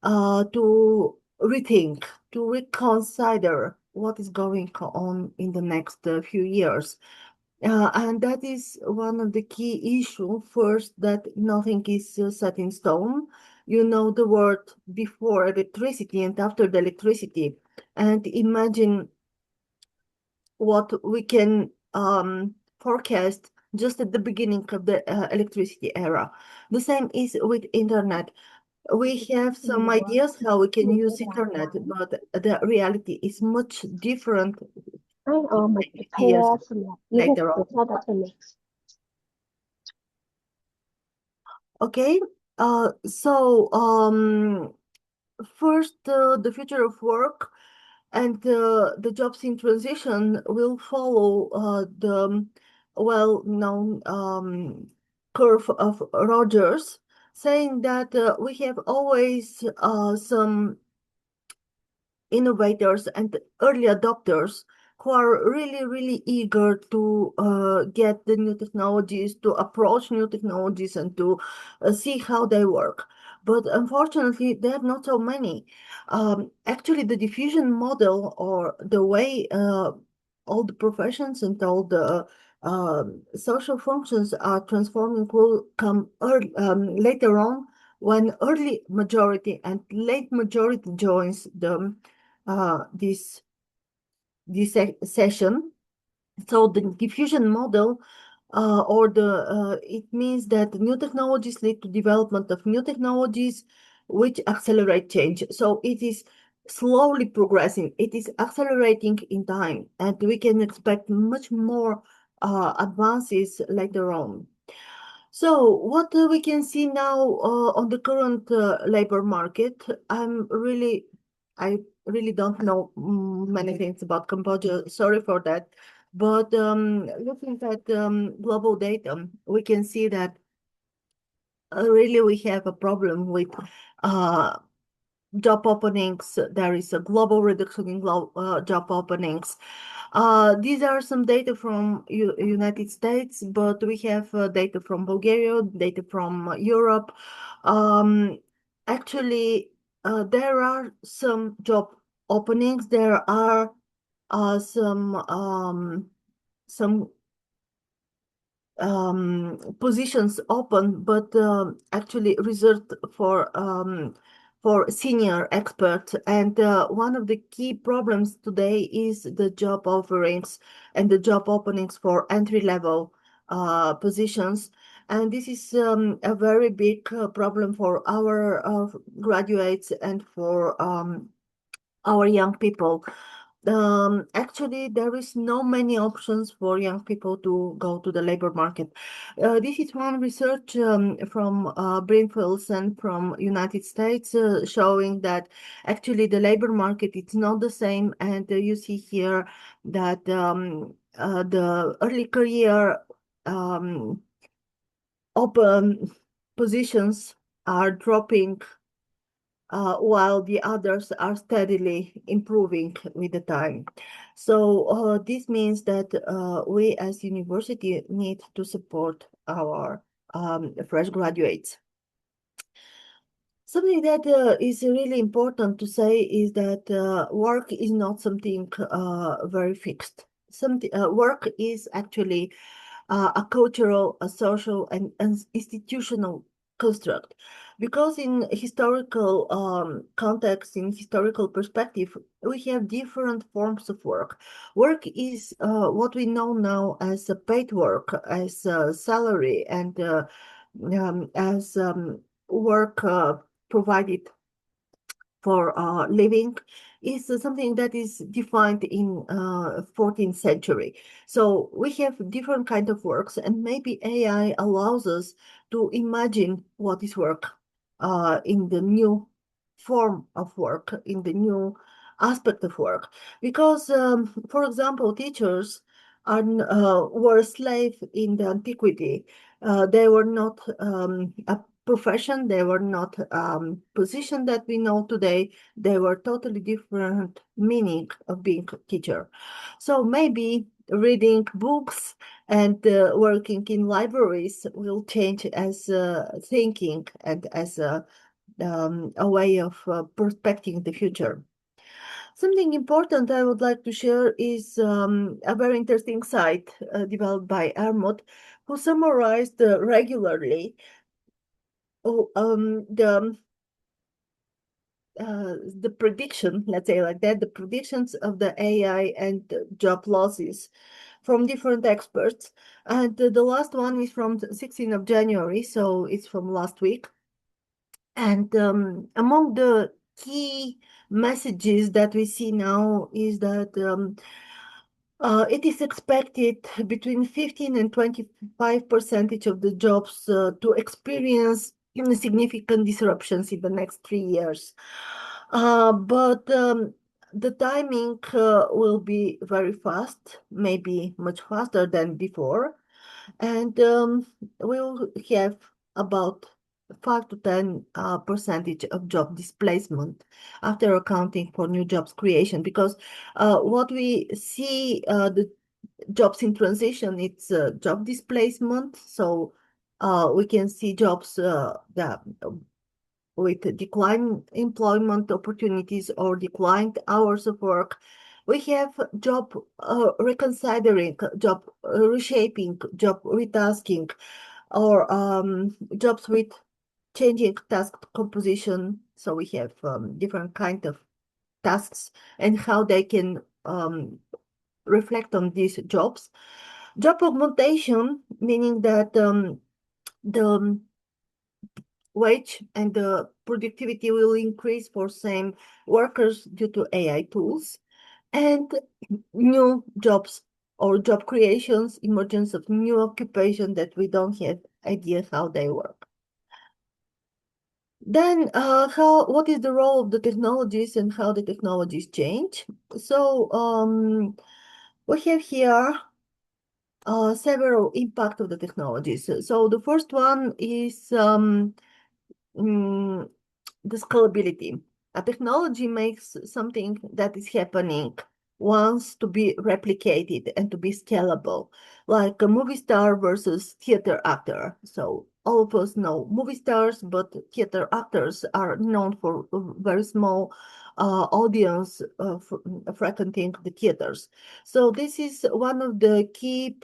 to rethink, to reconsider what is going on in the next few years. And that is one of the key issues. First, that nothing is set in stone. You know the word before electricity and after the electricity. And imagine what we can forecast just at the beginning of the electricity era. The same is with internet. We have some ideas how we can use internet, but the reality is much different Mày years prepare some later on. mix. Okay, so first, the future of work and the jobs in transition will follow the well-known curve of Rogers, saying that we have always some innovators and early adopters who are really, really eager to get the new technologies, to approach new technologies, and to see how they work. But unfortunately, there are not so many. Actually, the diffusion model or the way all the professions and all the social functions are transforming will come later on when early majority and late majority joins this session. So the diffusion model it means that new technologies lead to development of new technologies which accelerate change. So it is slowly progressing. It is accelerating in time, and we can expect much more advances later on. So what we can see now on the current labor market, I really don't know many things about Cambodia. Sorry for that. But looking at global data, we can see that really we have a problem with uh, job openings. There is a global reduction in job openings. These are some data from United States, but we have data from Bulgaria, data from Europe. Um, Actually, there are some job openings. There are some positions open, but actually reserved for senior experts. And one of the key problems today is the job offerings and the job openings for entry level positions. And this is a very big problem for our graduates and for our young people. Actually, there is no many options for young people to go to the labor market. This is one research from Brainfields and from United States showing that actually the labor market is not the same. And you see here that the early career open positions are dropping while the others are steadily improving with the time. So this means that we as university need to support our fresh graduates. Something that is really important to say is that work is not something very fixed. Work is actually a cultural, a social, and an institutional construct. Because in historical context, in historical perspective, we have different forms of work. Work is what we know now as a paid work, as a salary, and as work provided for living is something that is defined in 14th century. So we have different kind of works, and maybe AI allows us to imagine what is work in the new form of work, in the new aspect of work. Because, for example, teachers were slave in the antiquity. They were not a profession, they were not position that we know today. They were totally different meaning of being a teacher. So maybe reading books and working in libraries will change as thinking and as a way of prospecting the future. Something important I would like to share is a very interesting site developed by Armut, who summarized regularly the prediction, let's say like that, the predictions of the AI and job losses from different experts. And the last one is from the 16th of January, so it's from last week. And among the key messages that we see now is that it is expected between 15 and 25% of the jobs to experience significant disruptions in the next 3 years. But the timing will be very fast, maybe much faster than before. And we'll have about 5 to 10 percentage of job displacement after accounting for new jobs creation, because what we see the jobs in transition, it's job displacement. So we can see jobs that with declined employment opportunities or declined hours of work. We have job reconsidering, job reshaping, job retasking, or jobs with changing task composition. So we have different kind of tasks and how they can reflect on these jobs. Job augmentation, meaning that the wage and the productivity will increase for same workers due to AI tools, and new jobs or job creations, emergence of new occupation that we don't have idea how they work. Then what is the role of the technologies and how the technologies change? So we have here several impact of the technologies. So the first one is the scalability. A technology makes something that is happening once to be replicated and to be scalable, like a movie star versus theater actor. So all of us know movie stars, but theater actors are known for a very small audience frequenting the theaters. So this is one of the key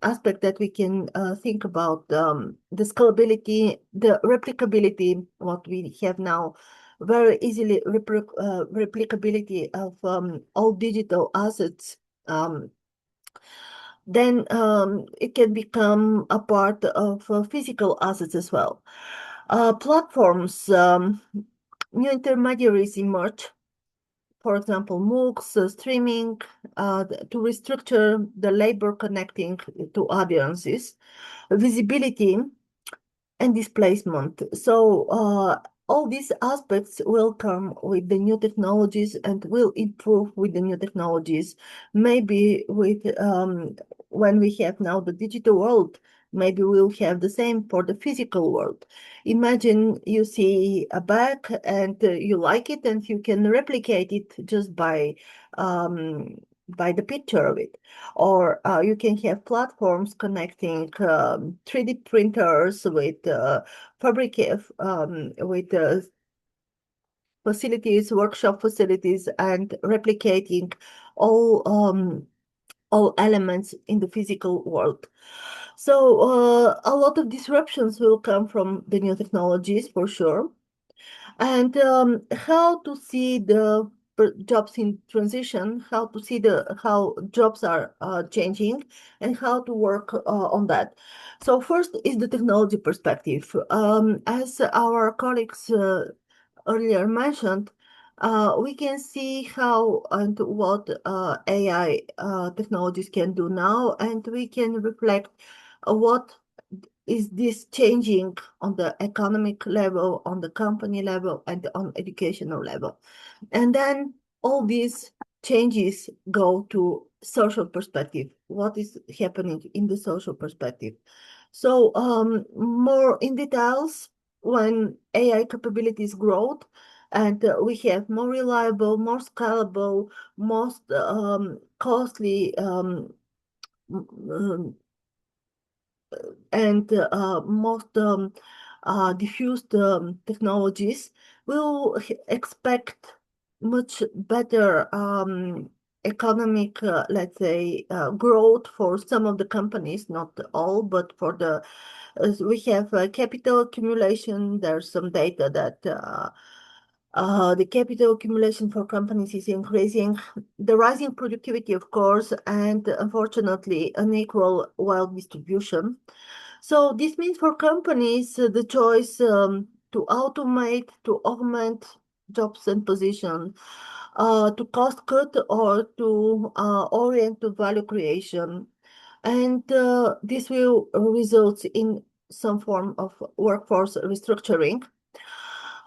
aspects that we can think about, the scalability, the replicability, what we have now, very easily replicability of all digital assets. Then it can become a part of physical assets as well. Platforms, new intermediaries emerge. For example, MOOCs, streaming, to restructure the labor connecting to audiences, visibility, and displacement. So all these aspects will come with the new technologies and will improve with the new technologies. Maybe with when we have now the digital world, maybe we'll have the same for the physical world. Imagine you see a bag and you like it and you can replicate it just by the picture of it. Or you can have platforms connecting 3D printers with with facilities, workshop facilities, and replicating all elements in the physical world. So a lot of disruptions will come from the new technologies for sure. And how to see the jobs in transition, how to see how jobs are changing, and how to work on that. So first is the technology perspective. As our colleagues earlier mentioned, we can see how and what AI technologies can do now, and we can reflect what is this changing on the economic level, on the company level, and on educational level. And then all these changes go to social perspective. What is happening in the social perspective? So more in details, when AI capabilities grow and we have more reliable, more scalable, most costly and most diffused technologies, will expect much better economic, let's say, growth for some of the companies, not all, but for the, we have capital accumulation. There's some data that the capital accumulation for companies is increasing, the rising productivity, of course, and unfortunately, unequal wealth distribution. So this means for companies the choice to automate, to augment jobs and positions, to cost cut or to orient to value creation. And this will result in some form of workforce restructuring.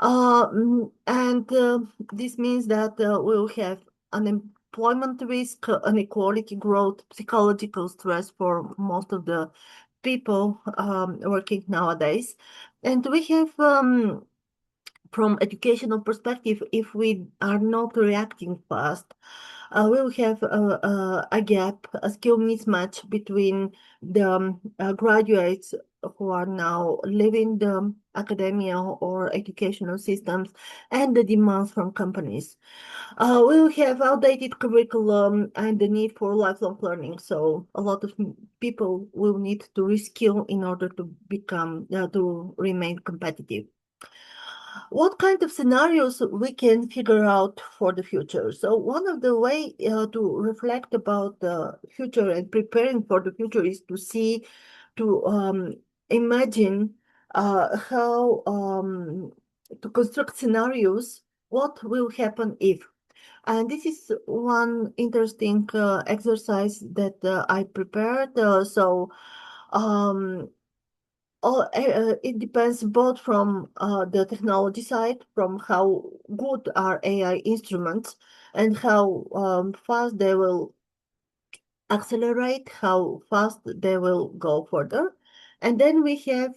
And this means that we'll have unemployment risk, inequality growth, psychological stress for most of the people working nowadays. And we have, from educational perspective, if we are not reacting fast, we'll have a gap, a skill mismatch between the graduates who are now leaving the academia or educational systems and the demands from companies. We'll have outdated curriculum and the need for lifelong learning. So a lot of people will need to reskill in order to become, to remain competitive. What kind of scenarios we can figure out for the future? So one of the way to reflect about the future and preparing for the future is to see, to imagine how to construct scenarios, what will happen if. And this is one interesting exercise that I prepared. So it depends both from the technology side, from how good are AI instruments and how fast they will accelerate, how fast they will go further. And then we have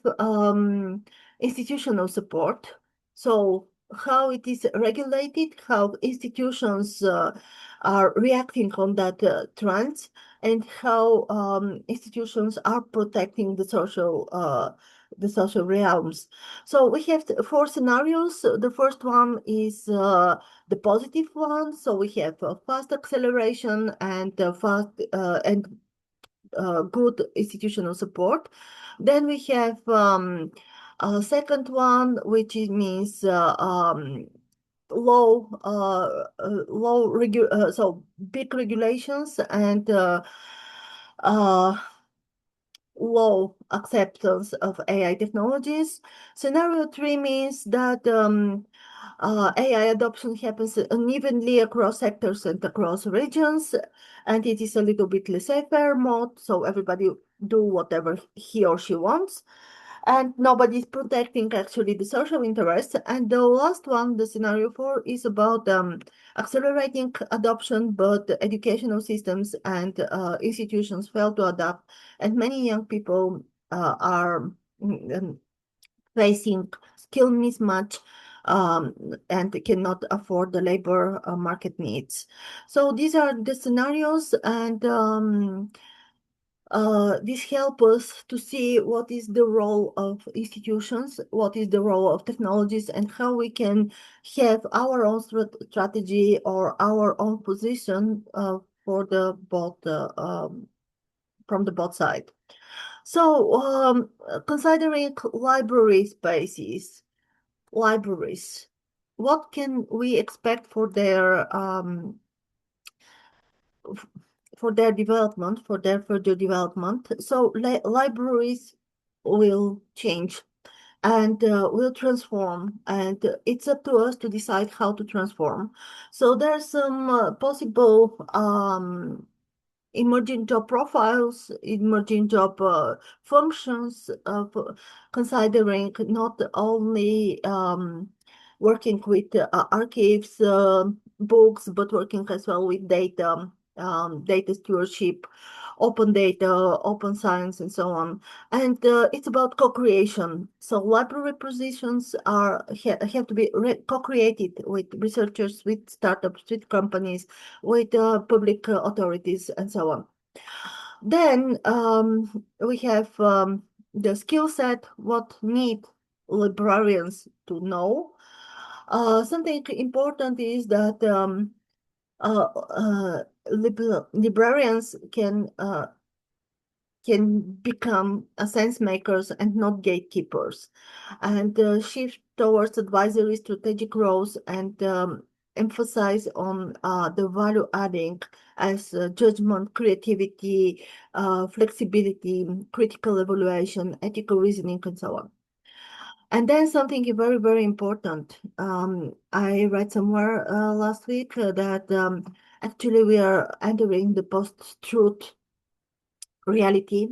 institutional support. So how it is regulated, how institutions are reacting on that trends, and how institutions are protecting the social realms. So we have four scenarios. The first one is the positive one. So we have fast acceleration and fast and good institutional support. Then we have a second one, which means so big regulations and uh, low acceptance of AI technologies. Scenario 3 means that AI adoption happens unevenly across sectors and across regions, and it is a little bit laissez-faire mode, so everybody do whatever he or she wants, and nobody is protecting actually the social interests. And the last one, the scenario 4, is about accelerating adoption, but the educational systems and institutions fail to adapt, and many young people are facing skill mismatch and cannot afford the labor market needs. So these are the scenarios, and this helps us to see what is the role of institutions, what is the role of technologies, and how we can have our own strategy or our own position for the both from the both side. So considering library spaces, libraries, what can we expect for their development, for their further development? So libraries will change. and will transform. And it's up to us to decide how to transform. So there's some possible emerging job profiles, emerging job functions, considering not only working with archives, books, but working as well with data, data stewardship, open data, open science, and so on. And it's about co-creation. So library positions have to be co-created with researchers, with startups, with companies, with public authorities, and so on. Then we have the skill set, what need librarians to know. Something important is that librarians can become sense makers and not gatekeepers, and shift towards advisory strategic roles, and emphasize on the value adding as judgment, creativity, flexibility, critical evaluation, ethical reasoning, and so on. And then something very, very important. I read somewhere last week that actually we are entering the post-truth reality,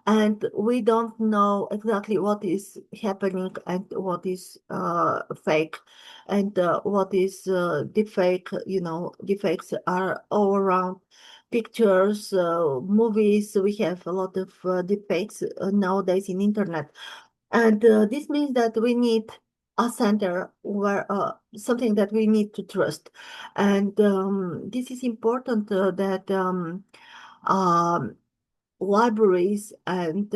and we don't know exactly what is happening and what is fake, and what is deepfake. Deepfakes are all around. Pictures, movies, we have a lot of deepfakes nowadays in internet. And this means that we need a center where something that we need to trust. And this is important that libraries and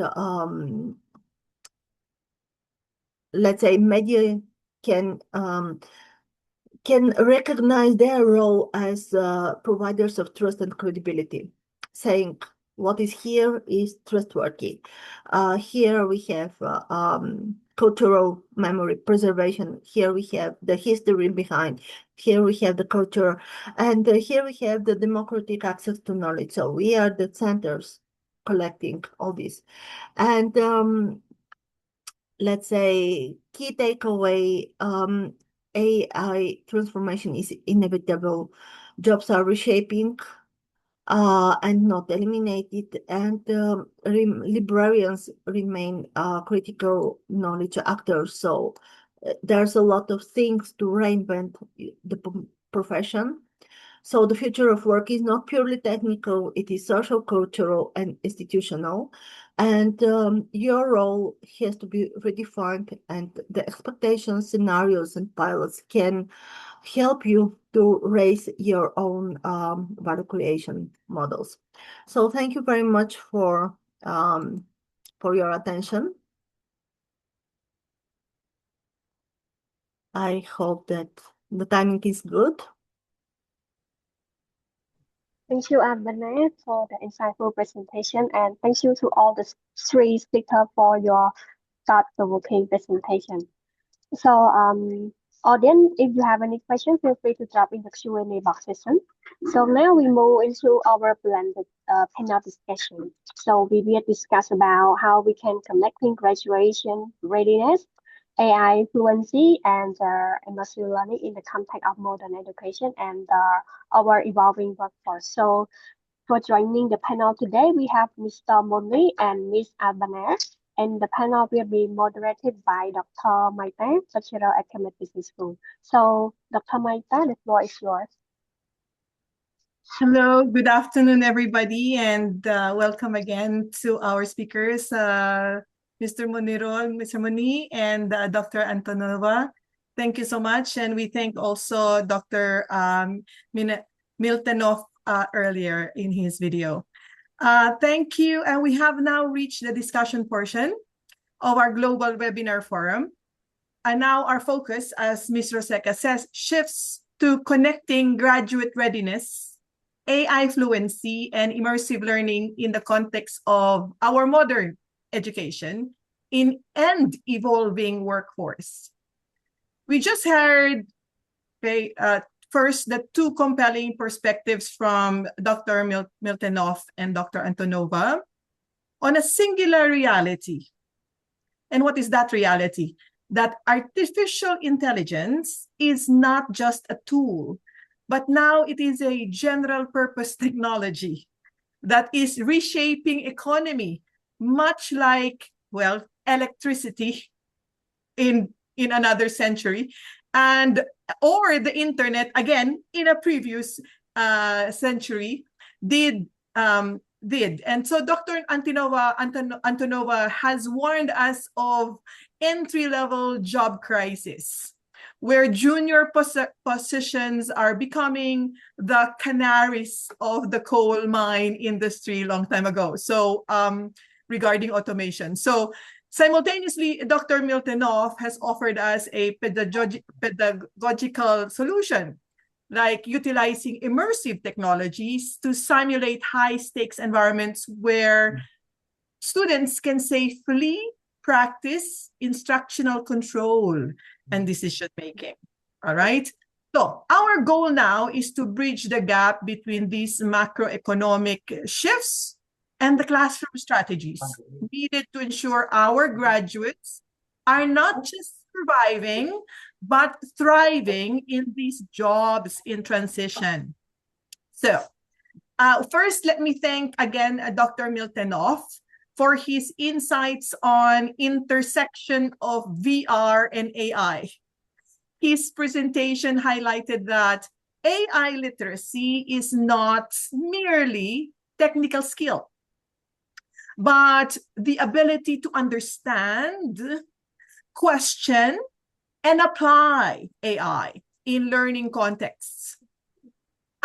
let's say media can recognize their role as providers of trust and credibility, saying what is here is trustworthy. Here we have cultural memory preservation. Here we have the history behind. Here we have the culture, and here we have the democratic access to knowledge. So we are the centers collecting all this. And let's say key takeaway, AI transformation is inevitable. Jobs are reshaping and not eliminated, and librarians remain critical knowledge actors. So there's a lot of things to reinvent the profession. So the future of work is not purely technical, it is social, cultural, and institutional. And your role has to be redefined, and the expectations, scenarios, and pilots can help you to raise your own value creation models. So thank you very much for your attention. I hope that the timing is good. Thank you, Abhinav, for the insightful presentation, and thank you to all the three speakers for your thought-provoking presentation. So, audience, if you have any questions, feel free to drop in the Q&A box session. So now we move into our blended panel discussion. So we will discuss about how we can connecting graduation readiness, AI fluency, and immersive learning in the context of modern education and our evolving workforce. So for joining the panel today, we have Mr. Moni and Ms. Abaner, and the panel will be moderated by Dr. Maita, lecturer at Cambridge Business School. So, Dr. Maita, the floor is yours. Hello, good afternoon, everybody, and welcome again to our speakers, Mr. Monirol, Mr. Moni, and Dr. Antonova. Thank you so much, and we thank also Dr. Miltonov earlier in his video. Thank you, and we have now reached the discussion portion of our global webinar forum. And now our focus, as Ms. Roseka says, shifts to connecting graduate readiness, AI fluency, and immersive learning in the context of our modern education and evolving workforce. We just heard first the two compelling perspectives from Dr. Miltonov and Dr. Antonova on a singular reality. And what is that reality? That artificial intelligence is not just a tool, but now it is a general purpose technology that is reshaping economy, much like, well, electricity in another century, and or the internet again in a previous century did. And so Dr. Antonova has warned us of entry-level job crisis, where junior positions are becoming the canaries of the coal mine industry long time ago. So regarding automation. So simultaneously, Dr. Miltonov has offered us a pedagogical solution, like utilizing immersive technologies to simulate high-stakes environments where students can safely practice instructional control and decision-making. All right? So our goal now is to bridge the gap between these macroeconomic shifts and the classroom strategies needed to ensure our graduates are not just surviving, but thriving in these jobs in transition. So first, let me thank again Dr. Miltonov for his insights on intersection of VR and AI. His presentation highlighted that AI literacy is not merely technical skill, but the ability to understand, question, and apply AI in learning contexts.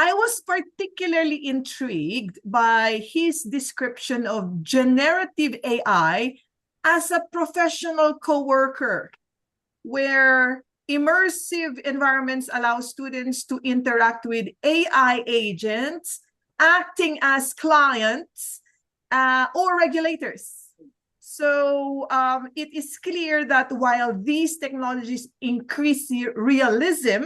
I was particularly intrigued by his description of generative AI as a professional coworker, where immersive environments allow students to interact with AI agents acting as clients or regulators. So it is clear that while these technologies increase realism,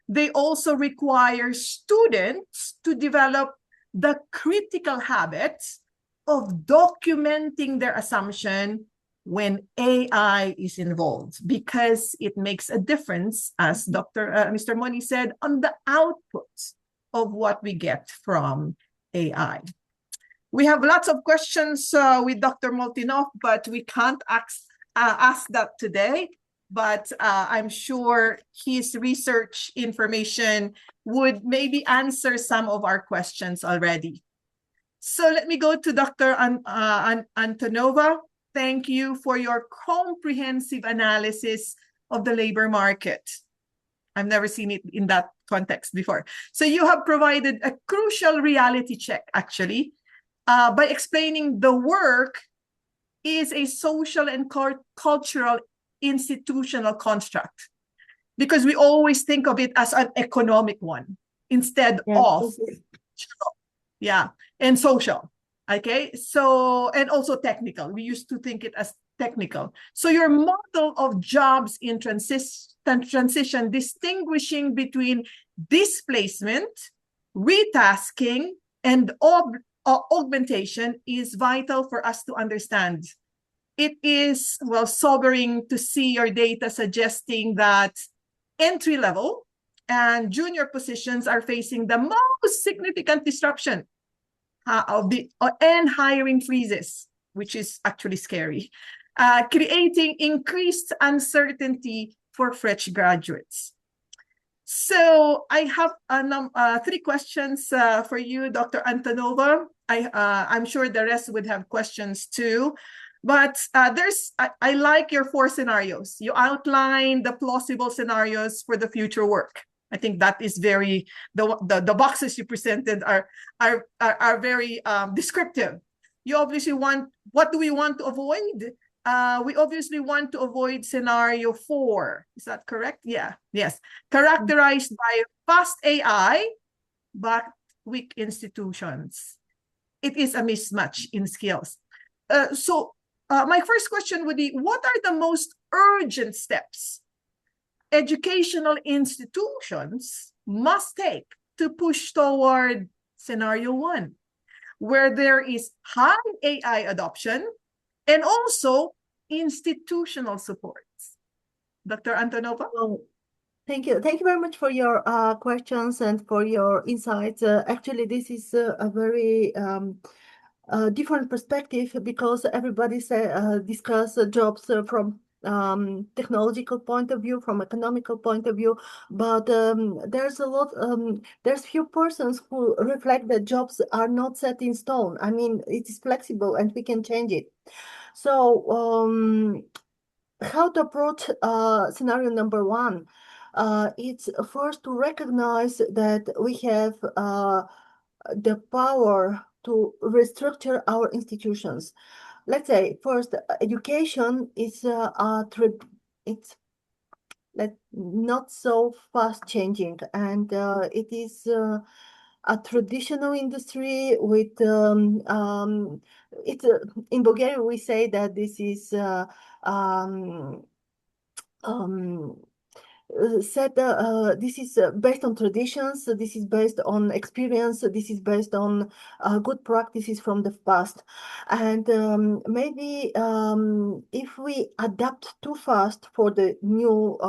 they also require students to develop the critical habits of documenting their assumption when AI is involved, because it makes a difference, as Mr. Moni said, on the output of what we get from AI. We have lots of questions with Dr. Moltinoff, but we can't ask that today. But I'm sure his research information would maybe answer some of our questions already. So let me go to Dr. Antonova. Thank you for your comprehensive analysis of the labor market. I've never seen it in that context before. So you have provided a crucial reality check, actually, by explaining the work is a social and cultural institutional construct, because we always think of it as an economic one instead of and social. Okay, so, and also technical. We used to think it as technical. So your model of jobs in transition, distinguishing between displacement, retasking, and augmentation is vital for us to understand. It is, well, sobering to see your data suggesting that entry-level and junior positions are facing the most significant disruption and hiring freezes, which is actually scary, creating increased uncertainty for fresh graduates. So I have 3 questions for you, Dr. Antonova. I'm sure the rest would have questions too. But I like your 4 scenarios. You outline the plausible scenarios for the future work. I think that is very, the boxes you presented are very descriptive. You obviously want, what do we want to avoid? We obviously want to avoid scenario 4. Is that correct? Yeah, yes. Characterized by fast AI, but weak institutions. It is a mismatch in skills. So my first question would be, what are the most urgent steps educational institutions must take to push toward scenario 1, where there is high AI adoption and also institutional supports? Dr. Antonova? Well, thank you. Thank you very much for your questions and for your insights. Actually, this is a very different perspective because everybody discuss jobs from technological point of view, from economical point of view, but there's few persons who reflect that jobs are not set in stone. I mean, it is flexible and we can change it. So how to approach scenario number one? It's first to recognize that we have the power to restructure our institutions. Let's say first, education is it's not so fast changing, and it is a traditional industry with it's in Bulgaria we say that this is um, um, this is based on traditions, this is based on experience, this is based on good practices from the past. And maybe if we adapt too fast for the new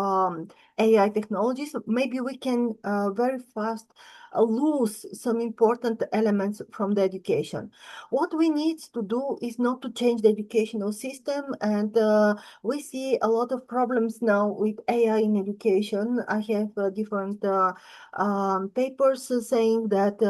AI technologies, maybe we can very fast lose some important elements from the education. What we need to do is not to change the educational system, and we see a lot of problems now with AI in education. I have different papers saying that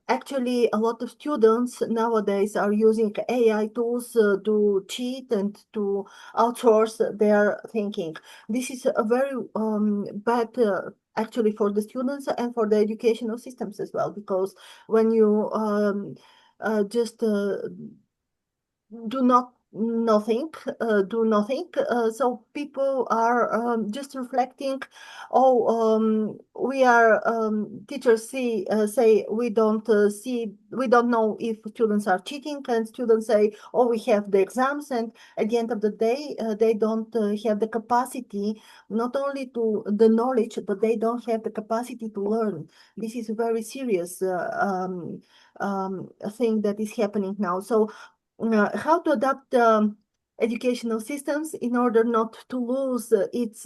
actually a lot of students nowadays are using AI tools to cheat and to outsource their thinking. This is a very bad actually for the students and for the educational systems as well, because when you just do nothing. So people are just reflecting. We are teachers say we don't know if students are cheating, and students say, oh, we have the exams, and at the end of the day, they don't have the capacity, not only to the knowledge, but they don't have the capacity to learn. This is a very serious thing that is happening now. So how to adapt educational systems in order not to lose its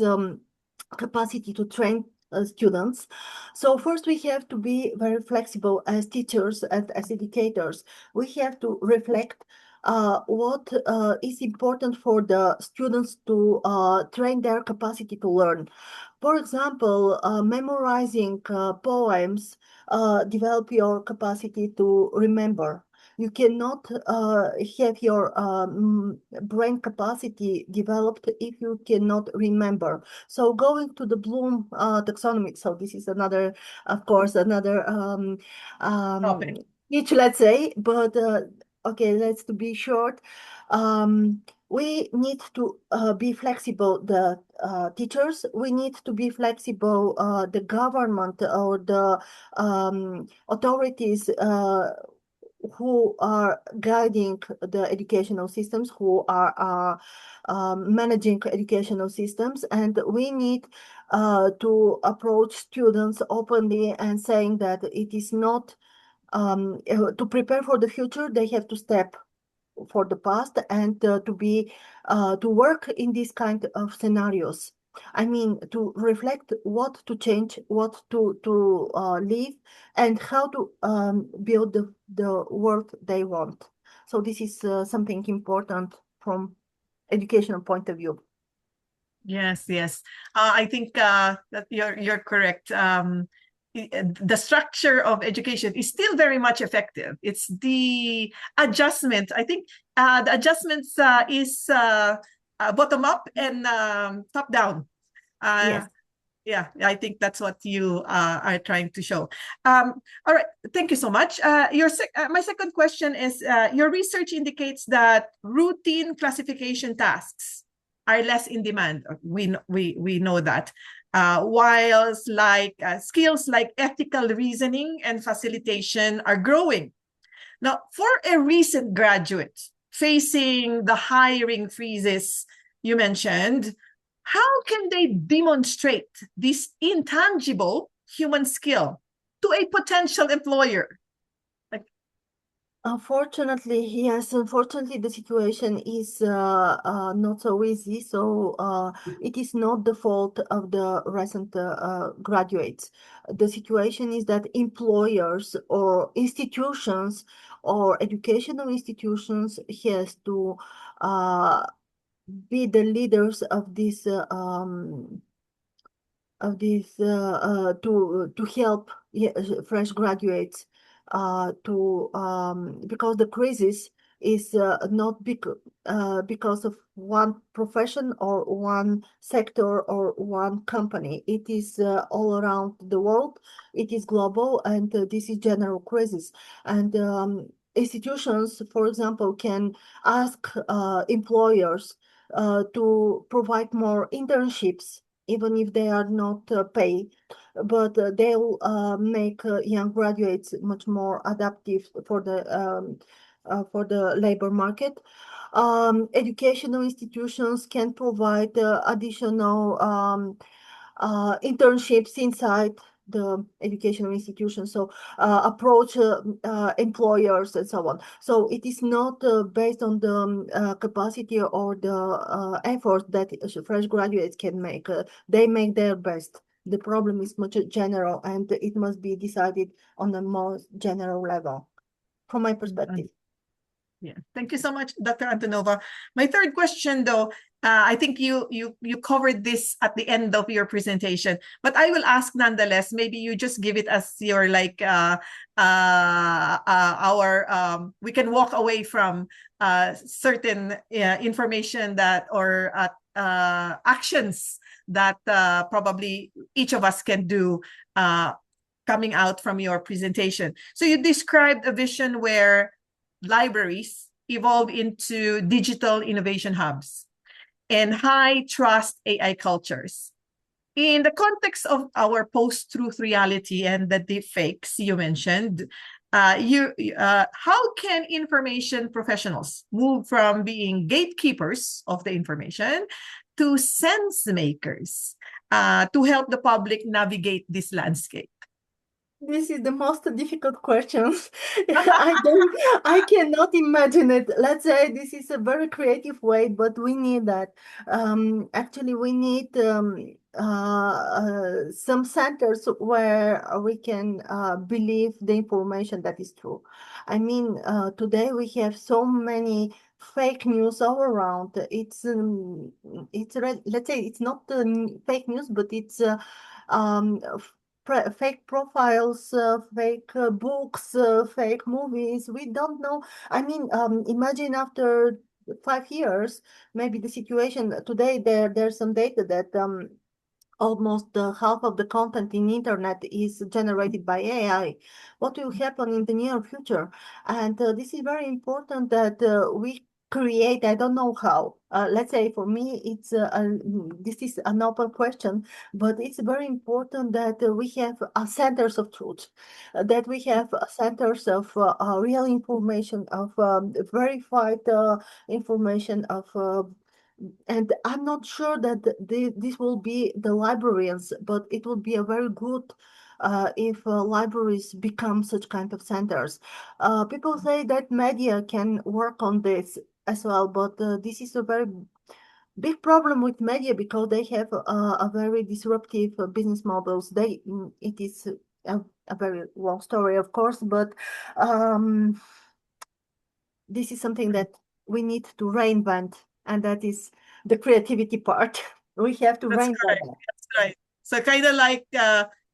capacity to train students. So first we have to be very flexible as teachers and as educators. We have to reflect what is important for the students to train their capacity to learn. For example, memorizing poems develop your capacity to remember. You cannot have your brain capacity developed if you cannot remember. So going to the Bloom taxonomy. So this is another, of course, another niche, let's say. But okay, let's to be short. We need to be flexible, the teachers. We need to be flexible, the government or the authorities who are guiding the educational systems, who are managing educational systems. And we need to approach students openly and saying that it is not to prepare for the future, they have to step for the past and to work in these kind of scenarios. I mean, to reflect what to change, what to leave, and how to build the world they want. So this is something important from educational point of view. Yes, yes. I think that you're correct. The structure of education is still very much effective. It's the adjustment. I think the adjustments is bottom up and top down. Yes. Yeah, I think that's what you are trying to show. All right, thank you so much. My second question is, your research indicates that routine classification tasks are less in demand. We know that. Whilst skills like ethical reasoning and facilitation are growing. Now, for a recent graduate facing the hiring freezes you mentioned, how can they demonstrate this intangible human skill to a potential employer? Unfortunately, yes. Unfortunately, the situation is not so easy. So it is not the fault of the recent graduates. The situation is that employers or institutions or educational institutions has to uh, be the leaders of this to help fresh graduates to because the crisis is not because of one profession or one sector or one company. It is all around the world. It is global, and this is general crisis. And institutions, for example, can ask employers to provide more internships even if they are not paid, but they'll make young graduates much more adaptive for the labor market. Educational institutions can provide additional internships inside the educational institution, so approach employers and so on. So it is not based on the capacity or the effort that fresh graduates can make. They make their best. The problem is much general, and it must be decided on a more general level, from my perspective. Yeah, thank you so much, Dr. Antonova. My third question, though, I think you covered this at the end of your presentation, but I will ask nonetheless. Maybe you just give it as your we can walk away from certain information that or actions that probably each of us can do coming out from your presentation. So you described a vision where libraries evolve into digital innovation hubs and high trust AI cultures. In the context of our post-truth reality and the deepfakes you mentioned, how can information professionals move from being gatekeepers of the information to sense makers to help the public navigate this landscape? This is the most difficult question. I cannot imagine it. Let's say this is a very creative way, but we need that. Actually, we need some centers where we can believe the information that is true. I mean, today we have so many fake news all around. Let's say it's not fake news, but it's um, fake profiles, fake books, fake movies. We don't know. I mean, imagine after 5 years, maybe the situation today. There's some data that almost half of the content in internet is generated by AI. What will happen in the near future? And this is very important that we create. I don't know how. Let's say for me, this is an open question, but it's very important that we have centers of truth, that we have centers of real information, of verified information, of and I'm not sure that this will be the librarians, but it will be a very good if libraries become such kind of centers. People say that media can work on this as well, but this is a very big problem with media because they have a very disruptive business models. It is a very long story, of course, but this is something that we need to reinvent, and that is the creativity part. We have to That's reinvent correct. that. That's right. So kind of like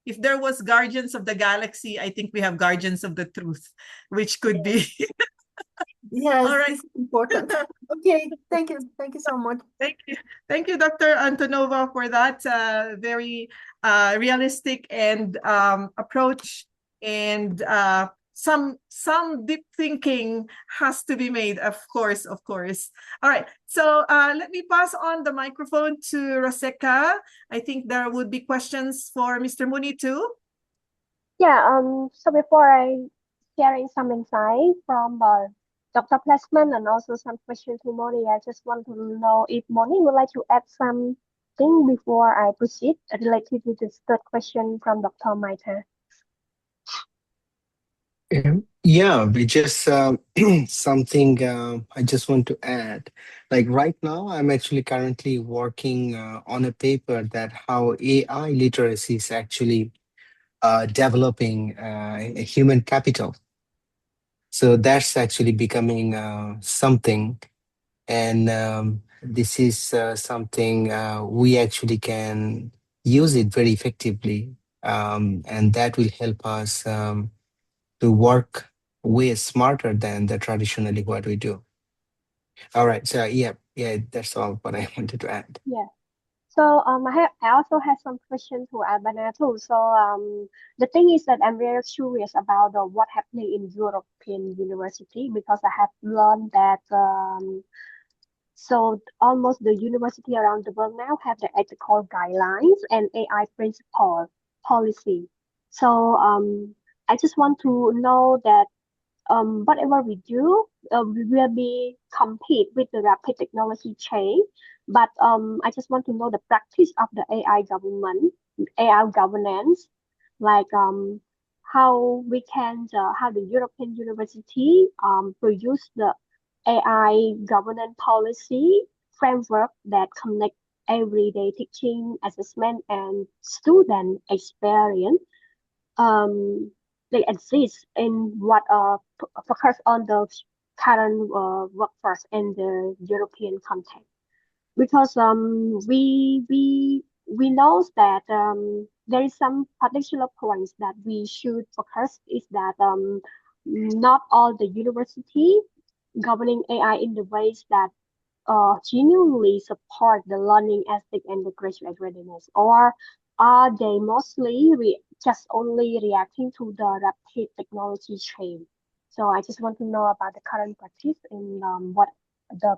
if there was Guardians of the Galaxy, I think we have Guardians of the Truth, which could be. Yes, All right. this is important. Okay, thank you. Thank you so much. Thank you. Thank you, Dr. Antonova, for that very realistic and approach. And some deep thinking has to be made, of course, of course. All right. So let me pass on the microphone to Roseka. I think there would be questions for Mr. Mooney too. Yeah, so before I sharing some insight from Dr. Placement and also some questions to Moni, I just want to know if Moni would like to add something before I proceed related to this third question from Dr. Maita. Yeah, we just something I just want to add. Like right now, I'm actually currently working on a paper that how AI literacy is actually developing a human capital. So that's actually becoming something, and this is something we actually can use it very effectively, and that will help us to work way smarter than the traditionally what we do. All right, so yeah, that's all what I wanted to add. Yeah. So I also have some questions to Albana too. So the thing is that I'm very curious about what happening in European university because I have learned that so almost the university around the world now have the ethical guidelines and AI principle policy. So I just want to know that whatever we do, we will be compete with the rapid technology change. But I just want to know the practice of the AI government, AI governance, like how the European University produce the AI governance policy framework that connect everyday teaching, assessment, and student experience they exist in what focus on the current workforce and the European context because we know that there is some particular points that we should focus is that not all the university governing AI in the ways that genuinely support the learning ethic and the graduate readiness, or are they mostly just only reacting to the rapid technology change? So I just want to know about the current practice and what the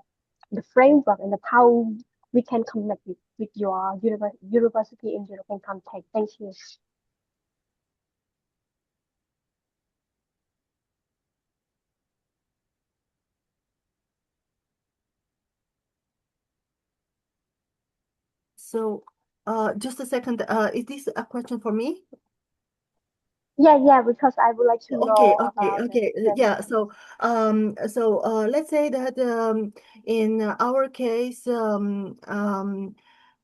the framework and the how we can connect with your university in European context. Thank you. So, just a second. Is this a question for me? Yeah, because I would like to Okay, know okay, about the okay. Yeah, framework. so let's say that in our case,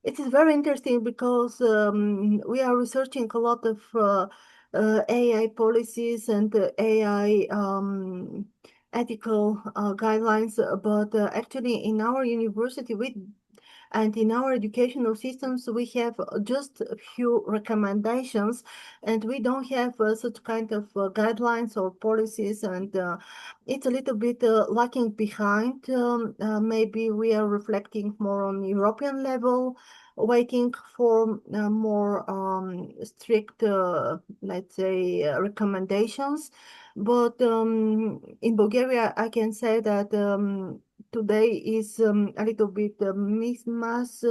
it is very interesting because we are researching a lot of AI policies and AI ethical guidelines, but actually in our university, we and in our educational systems, we have just a few recommendations, and we don't have such kind of guidelines or policies, and it's a little bit lacking behind. Maybe we are reflecting more on European level, waiting for more strict, let's say, recommendations. But in Bulgaria, I can say that today is a little bit mismatch,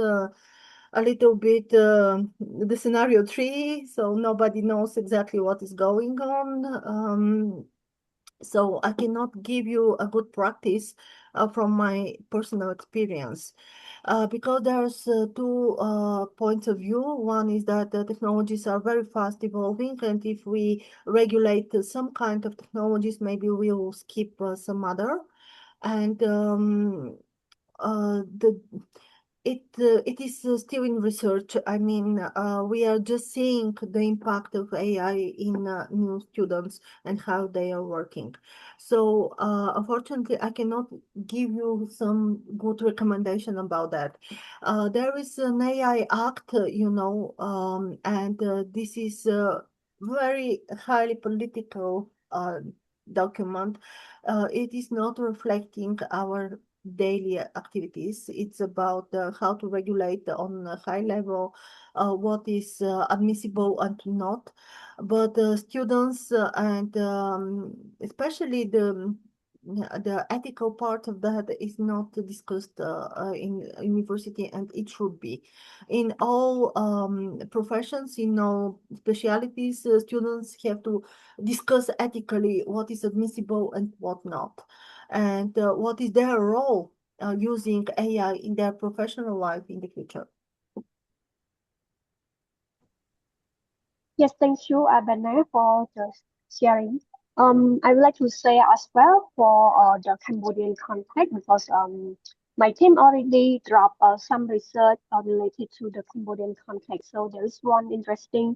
a little bit the scenario three, so nobody knows exactly what is going on. So I cannot give you a good practice from my personal experience. Because there's two points of view. One is that the technologies are very fast evolving, and if we regulate some kind of technologies, maybe we will skip some other. And the it is still in research. I mean, we are just seeing the impact of AI in new students and how they are working. So, unfortunately, I cannot give you some good recommendation about that. There is an AI Act, and this is a very highly political document. It is not reflecting our daily activities. It's about how to regulate on a high level what is admissible and not. But students and especially the ethical part of that is not discussed in university, and it should be. In all professions, in all specialities, students have to discuss ethically what is admissible and what not, and what is their role using AI in their professional life in the future. Yes, thank you, Abena, for the sharing. I would like to say as well for the Cambodian conflict because my team already dropped some research related to the Cambodian conflict. So there is one interesting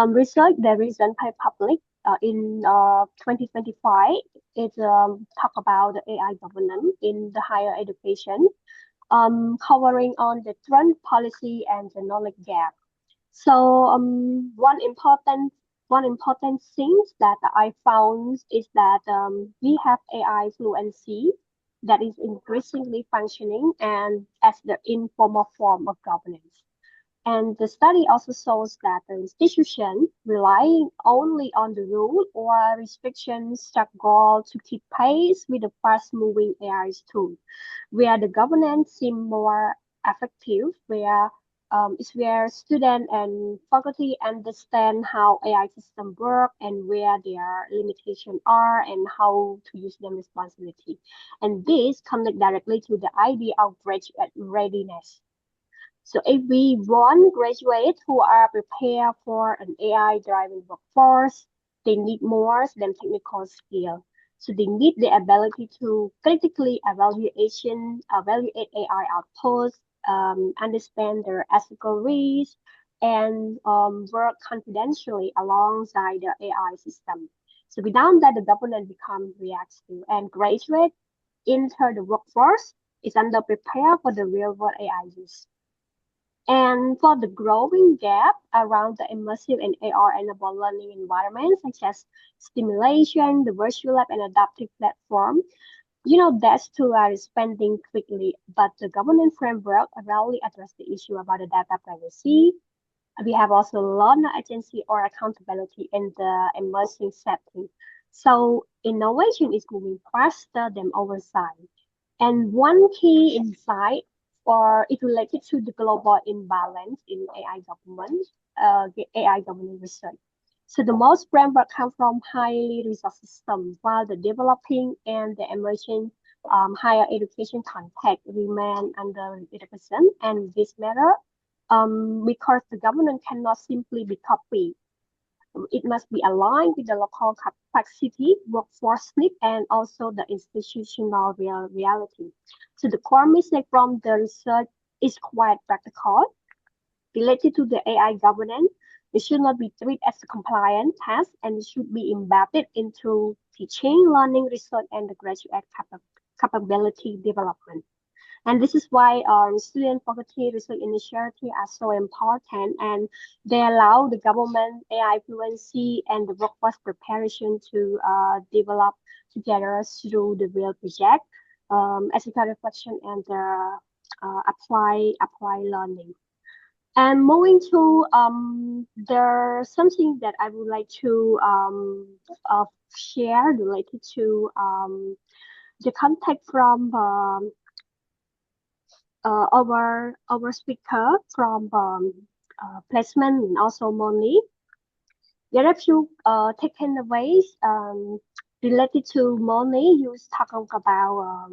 research that recently published in 2025. It talk about the AI governance in the higher education, covering on the trend policy and the knowledge gap. So one important thing that I found is that we have AI fluency that is increasingly functioning and as the informal form of governance. And the study also shows that the institution relying only on the rule or restrictions struggle to keep pace with the fast-moving AI tool where the governance seem more effective, where is where students and faculty understand how AI systems work and where their limitations are and how to use them responsibly. And this connects directly to the idea of graduate readiness. So if we want graduates who are prepared for an AI-driven workforce, they need more than technical skill. So they need the ability to critically evaluate AI outputs, understand their ethical risks, and work confidentially alongside the AI system. So without that, the governance becomes reactive, and graduates enter the workforce is underprepared for the real-world AI use. And for the growing gap around the immersive and AR-enabled learning environments, such as stimulation, the virtual lab, and adaptive platform, that's too are expanding quickly, but the governance framework rarely address the issue about the data privacy. We have also learner agency or accountability in the immersive setting. So innovation is moving faster than oversight. And one key insight for it related to the global imbalance in AI government research. So the most framework come from highly resource systems, while the developing and the emerging higher education context remain underrepresented. And this matter because the government cannot simply be copied. It must be aligned with the local capacity, workforce need, and also the institutional reality. So the core message from the research is quite practical. Related to the AI governance, it should not be treated as a compliance task and it should be embedded into teaching, learning, research, and the graduate capability development. And this is why student faculty research initiatives are so important and they allow the government AI fluency and the workforce preparation to develop together through the real project, ethical reflection and apply learning. And moving to there's something that I would like to share related to the context from our speaker from placement and also money. There are few takeaways related to money. You talking about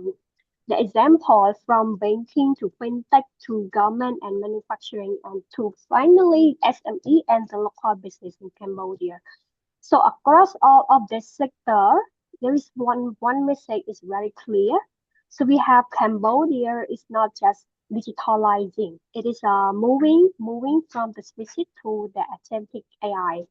the example from banking to fintech to government and manufacturing and to finally SME and the local business in Cambodia. So across all of this sector, there is one message is very clear. So we have Cambodia is not just digitalizing; it is moving from the specific to the agentic AI.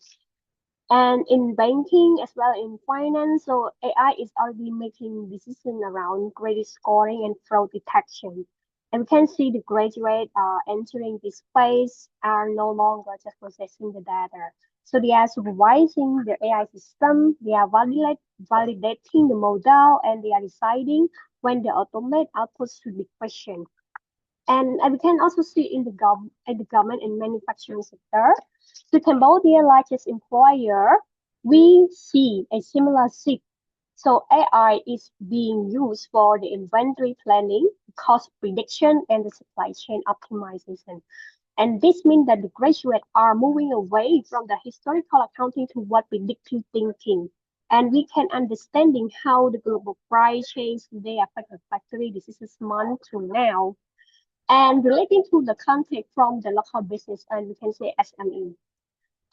And in banking as well in finance, so AI is already making decisions around credit scoring and fraud detection. And we can see the graduate entering this space are no longer just processing the data. So they are supervising the AI system, they are validating the model, and they are deciding when the automate outputs should be questioned. And we can also see in the government and manufacturing sector, the Cambodia largest employer, we see a similar shift. So AI is being used for the inventory planning, cost prediction, and the supply chain optimization. And this means that the graduates are moving away from the historical accounting to what predictive thinking. And we can understanding how the global price change today affect the factory decisions month to now. And relating to the context from the local business, and we can say SME.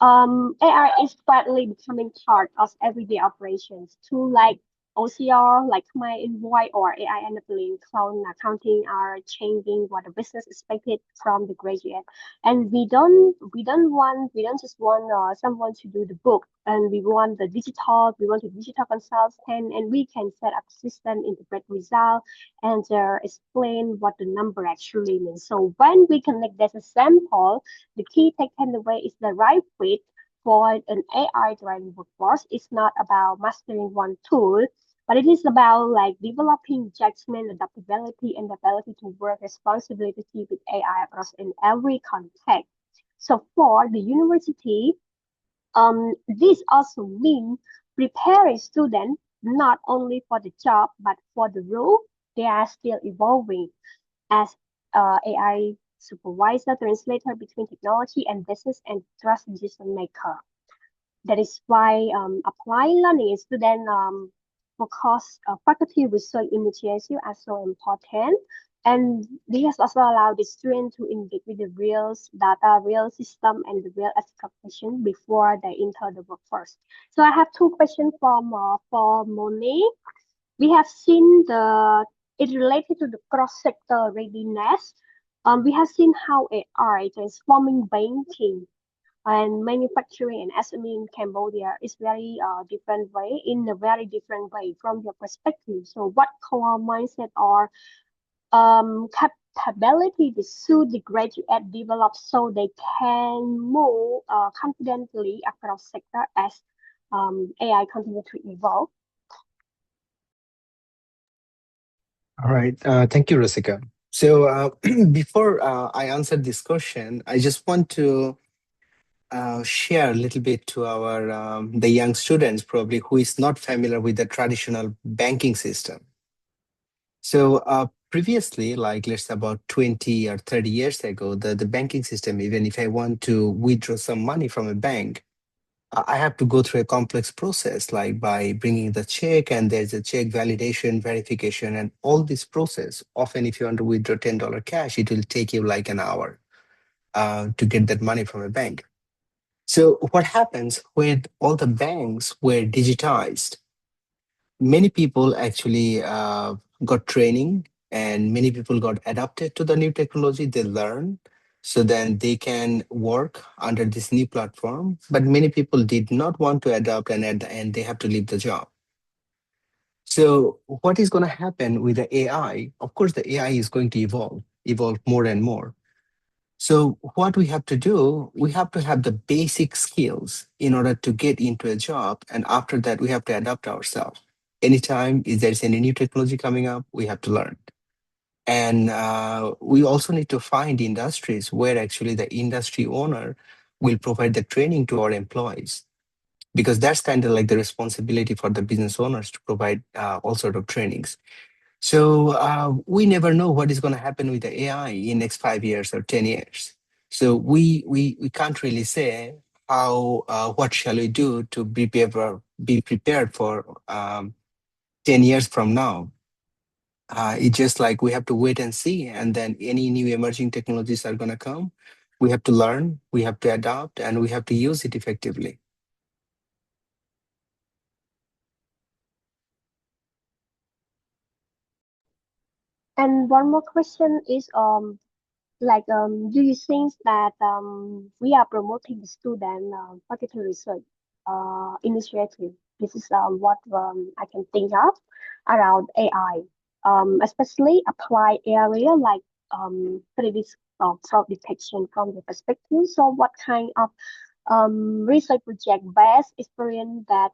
AI is quietly becoming part of everyday operations. Tools like OCR, like my invoice or AI enabling cloud accounting are changing what the business expected from the graduate. And we don't just want someone to do the book, and we want the digital consultant, and we can set up system, interpret result, and explain what the number actually means. So when we connect that sample, the key takeaway is the right fit for an AI-driven workforce. It's not about mastering one tool, but it is about like developing judgment, adaptability, and the ability to work responsibly with AI across in every context. So for the university, this also means preparing students not only for the job but for the role. They are still evolving as AI supervisor, translator between technology and business, and trust decision maker. That is why applying learning in student focus faculty research initiative are so important. And this also allow the student to engage with the real data, real system, and the real expectation before they enter the workforce. So I have two questions for Moni. We have seen the it related to the cross-sector readiness. We have seen how AI transforming banking and manufacturing and SME in Cambodia is very different way in a very different way from your perspective. So what core mindset or capability the should the graduate develop so they can move confidently across sector as AI continue to evolve? All right. Thank you, Rasika. So before I answer this question, I just want to share a little bit to our the young students probably who is not familiar with the traditional banking system. So previously, like let's say about 20 or 30 years ago, the banking system, even if I want to withdraw some money from a bank, I have to go through a complex process, like by bringing the check, and there's a check validation, verification, and all this process. Often, if you want to withdraw $10 cash, it will take you like an hour to get that money from a bank. So, what happens when all the banks were digitized? Many people actually got training, and many people got adapted to the new technology. They learn, so then they can work under this new platform. But many people did not want to adapt, and at the end they have to leave the job. So what is going to happen with the AI? Of course the AI is going to evolve more and more. So what we have to do, we have to have the basic skills in order to get into a job. And after that, we have to adapt ourselves. Anytime if there's any new technology coming up, we have to learn. And we also need to find industries where actually the industry owner will provide the training to our employees, because that's kind of like the responsibility for the business owners to provide all sort of trainings. So we never know what is going to happen with the AI in next 5 years or 10 years. So we can't really say how what shall we do to be prepared for 10 years from now. It's just like we have to wait and see, and then any new emerging technologies are going to come. We have to learn, we have to adapt, and we have to use it effectively. And one more question is do you think that we are promoting the student particular research initiative? This is what I can think of around AI, especially applied area like previous fraud detection from the perspective. So what kind of research project based experience that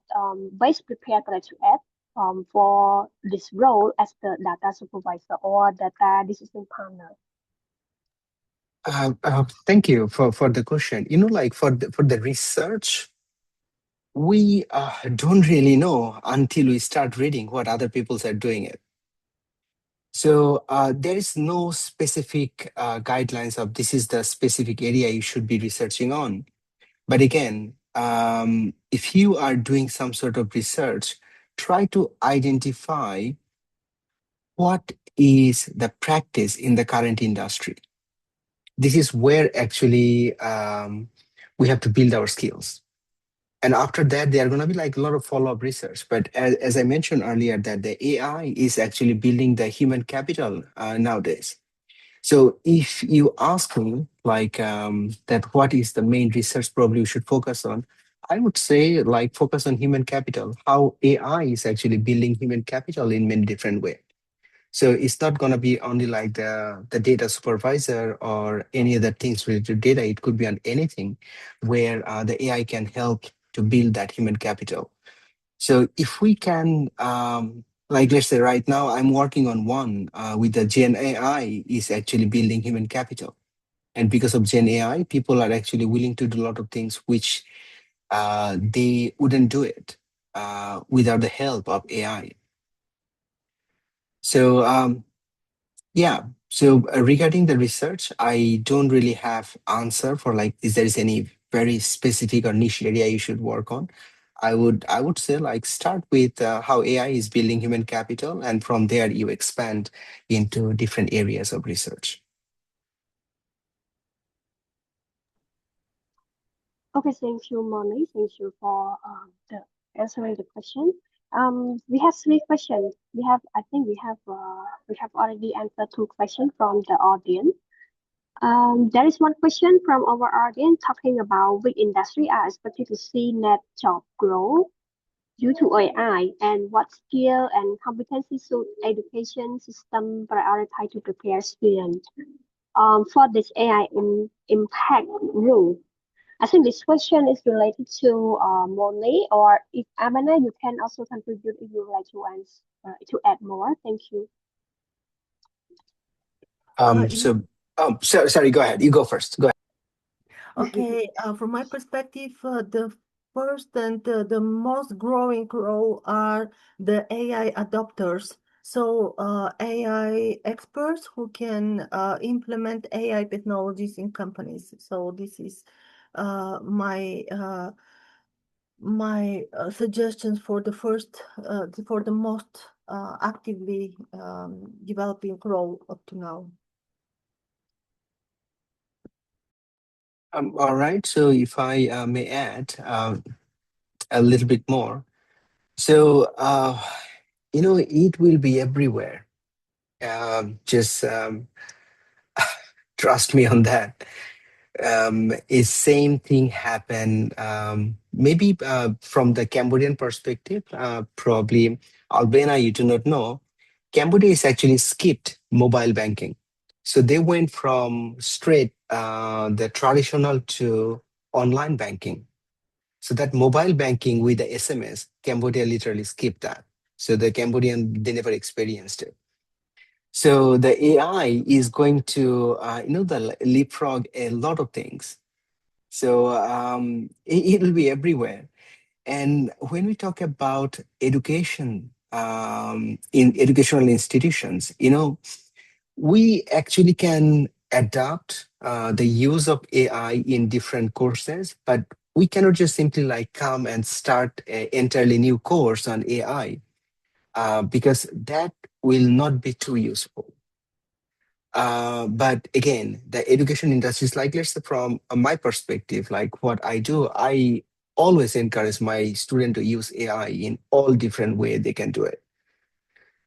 best prepare graduate for this role as the data supervisor or data decision partner? Thank you for the question. You know, like for the research, we don't really know until we start reading what other people are doing it. So there is no specific guidelines of this is the specific area you should be researching on. But again, if you are doing some sort of research, try to identify what is the practice in the current industry. This is where actually we have to build our skills. And after that, there are going to be like a lot of follow-up research. But as I mentioned earlier, that the AI is actually building the human capital nowadays. So if you ask me like that, what is the main research probably we should focus on? I would say like focus on human capital, how AI is actually building human capital in many different ways. So it's not going to be only like the data supervisor or any other things related to data. It could be on anything where the AI can help to build that human capital. So if we can, like let's say right now, I'm working on one with the Gen AI is actually building human capital. And because of Gen AI, people are actually willing to do a lot of things which they wouldn't do it without the help of AI. So yeah. So regarding the research, I don't really have answer for like, is there is any very specific or niche area you should work on? I would say like start with how AI is building human capital, and from there you expand into different areas of research. Okay, thank you, Moni. Thank you for the answering the question. We have three questions. I think we have already answered two questions from the audience. There is one question from our audience talking about which industry are expected to see net job growth due to AI, and what skill and competency should education system prioritize to prepare students for this AI impact rule. I think this question is related to Molly, or if Amanda, you can also contribute if you would like to answer, to add more. Thank you. So, sorry, go ahead. You go first. Go ahead. Okay, from my perspective, the first and the most growing role are the AI adopters. So AI experts who can implement AI technologies in companies. So this is my suggestions for the first, for the most actively developing role up to now. All right. So if I may add a little bit more. So, it will be everywhere. Just trust me on that. Is same thing happen maybe from the Cambodian perspective, probably Albania, you do not know. Cambodia is actually skipped mobile banking. So they went from straight the traditional to online banking. So that mobile banking with the SMS, Cambodia literally skipped that. So the Cambodian, they never experienced it. So the AI is going to, the leapfrog a lot of things. So it will be everywhere. And when we talk about education in educational institutions, we actually can adapt the use of AI in different courses, but we cannot just simply like come and start an entirely new course on AI because that will not be too useful. But again, the education industry is like, let's say from my perspective, like what I do, I always encourage my student to use AI in all different ways they can do it.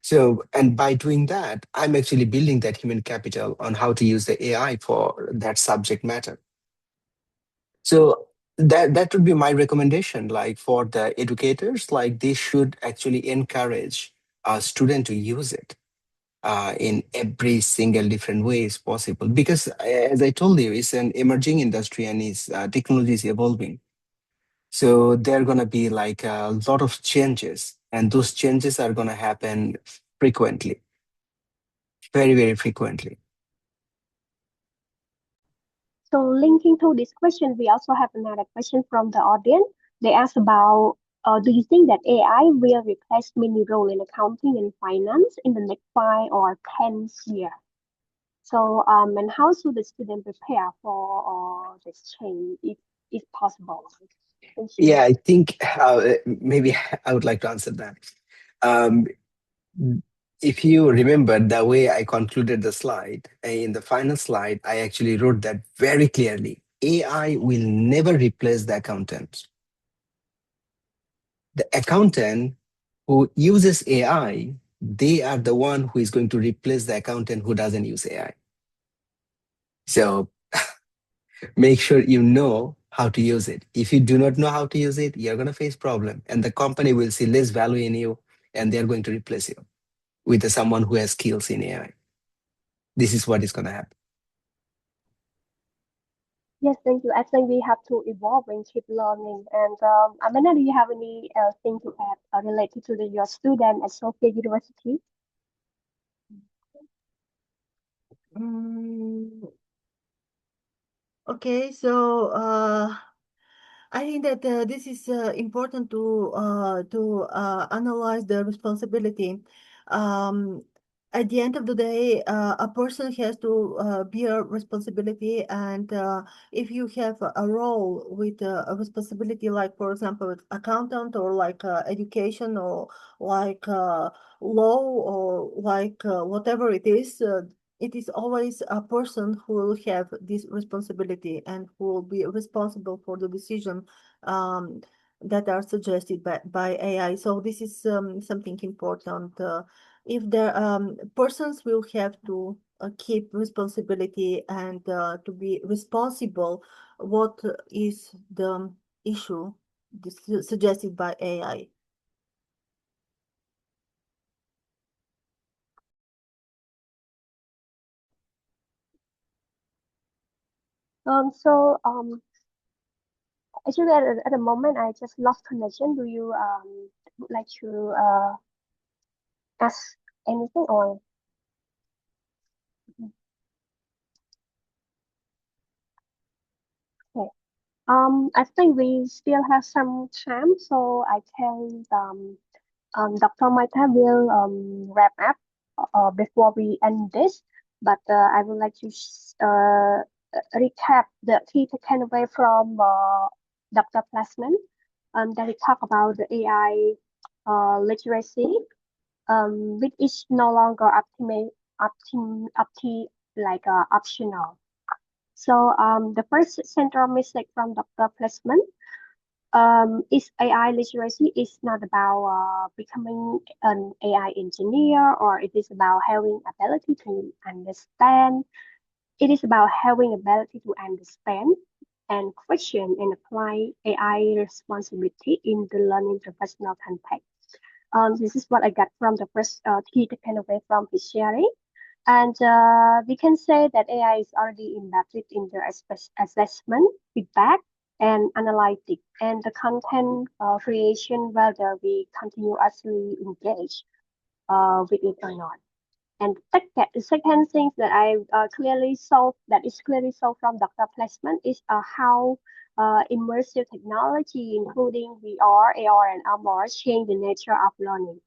So, and by doing that, I'm actually building that human capital on how to use the AI for that subject matter. So that would be my recommendation, like for the educators, like they should actually encourage a student to use it in every single different ways possible. Because as I told you, it's an emerging industry and its technology is evolving. So there are going to be like a lot of changes, and those changes are going to happen frequently, very, very frequently. So linking to this question, we also have another question from the audience. They ask about, do you think that AI will replace many role in accounting and finance in the next 5 or 10 years? So, and how should the student prepare for this change if possible? Thank you. Yeah, I think maybe I would like to answer that. Um, if you remember the way I concluded the slide, in the final slide, I actually wrote that very clearly. AI will never replace the accountant. The accountant who uses AI, they are the one who is going to replace the accountant who doesn't use AI. So make sure you know how to use it. If you do not know how to use it, you're going to face problem, and the company will see less value in you, and they're going to replace you with someone who has skills in AI. This is what is going to happen. Yes, thank you. I think we have to evolve and keep learning. And Amanda, do you have any thing to add related to your student at Sophia University? Okay, so I think that this is important to analyze the responsibility. Um, at the end of the day, a person has to bear responsibility, and if you have a role with a responsibility, like for example, accountant or like education or like law or like whatever it is. It is always a person who will have this responsibility and who will be responsible for the decision um, that are suggested by AI. So this is something important. If the persons will have to keep responsibility and to be responsible, what is the issue suggested by AI? Actually, at the moment, I just lost connection. Do you would like to ask anything or? Okay. I think we still have some time, so I can Dr. Maita will wrap up before we end this. But I would like to recap the key takeaway from Dr. Plasman. That we talk about the AI literacy, which is no longer optional. So the first central message from Dr. Plasman is AI literacy is not about becoming an AI engineer, or it is about having ability to understand. It is about having ability to understand and question and apply AI responsibility in the learning professional context. This is what I got from the first key takeaway from his sharing. And we can say that AI is already embedded in the assessment, feedback, and analytic, and the content creation, whether we continuously engage with it or not. And the second thing that I clearly saw that is clearly saw from Dr. Placement is how immersive technology, including VR, AR, and MR, change the nature of learning.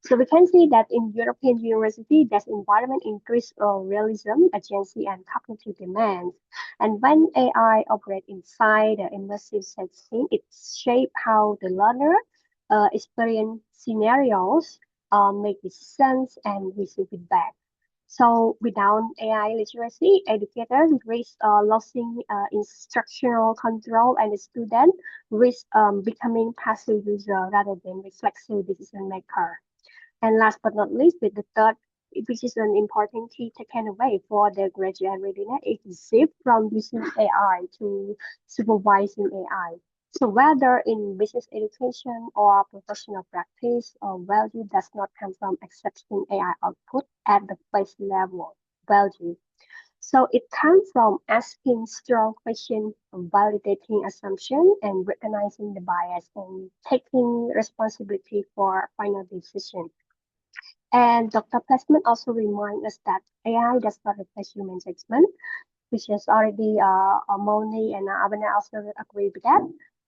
So we can see that in European university, that environment increase realism, agency, and cognitive demands. And when AI operate inside the immersive setting, it shape how the learner experience scenarios, make decisions, and receive feedback. So without AI literacy, educators risk losing instructional control, and the student risk becoming passive user rather than reflexive decision maker. And last but not least, with the third, which is an important key taken away for the graduate readiness, is shift from using AI to supervising AI. So whether in business education or professional practice, value does not come from accepting AI output at the face level value. So it comes from asking strong questions, validating assumption, and recognizing the bias and taking responsibility for final decision. And Dr. Placement also reminds us that AI does not replace human judgment, which is already Moni and Abena also agree with that.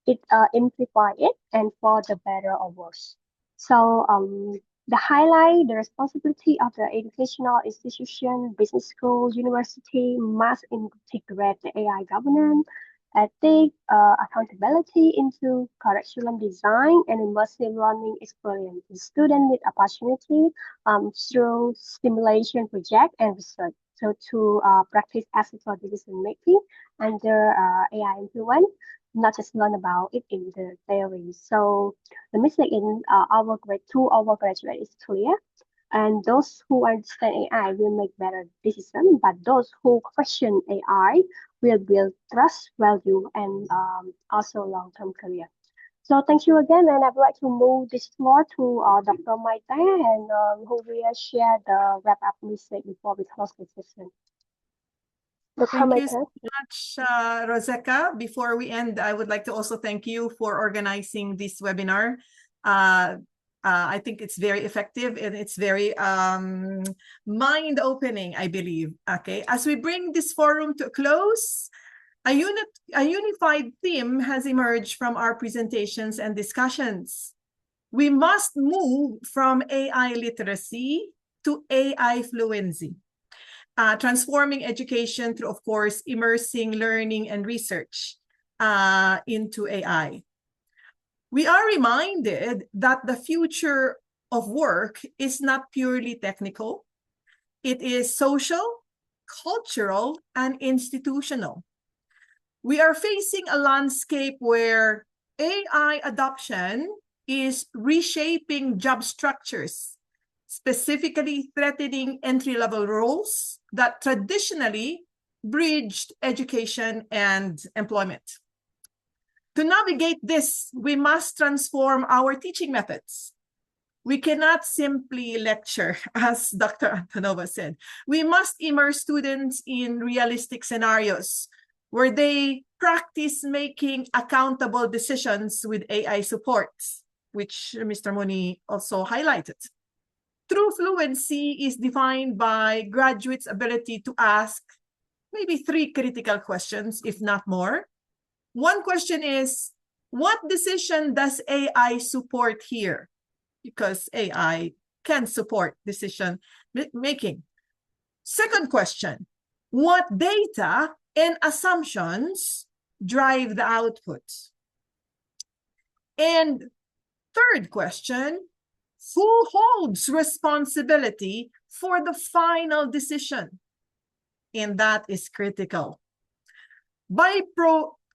It amplifies it and for the better or worse. So the highlight the responsibility of the educational institution, business school, university must integrate the AI governance, ethics, accountability into curriculum design and immersive learning experience. The student need opportunity through stimulation project and research. So to practice ethical decision making under AI influence, not just learn about it in the theory. So the message in our grade to our graduate is clear. And those who understand AI will make better decisions, but those who question AI will build trust, value, and also long-term career. So thank you again, and I'd like to move this floor to Dr. Maite, and who will share the wrap-up message before we close the session. Dr. Thank you Maite. so much, Roseka. Before we end, I would like to also thank you for organizing this webinar. I think it's very effective and it's very mind-opening, I believe. Okay, as we bring this forum to a close, a unified theme has emerged from our presentations and discussions. We must move from AI literacy to AI fluency. Transforming education through, of course, immersing learning and research into AI. We are reminded that the future of work is not purely technical. It is social, cultural, and institutional. We are facing a landscape where AI adoption is reshaping job structures, specifically threatening entry-level roles that traditionally bridged education and employment. To navigate this, we must transform our teaching methods. We cannot simply lecture, as Dr. Antonova said. We must immerse students in realistic scenarios where they practice making accountable decisions with AI support, which Mr. Moni also highlighted. True fluency is defined by graduates' ability to ask maybe 3 critical questions, if not more. One question is, what decision does AI support here? Because AI can support decision making. Second question, what data and assumptions drive the output? And third question, who holds responsibility for the final decision? And that is critical. By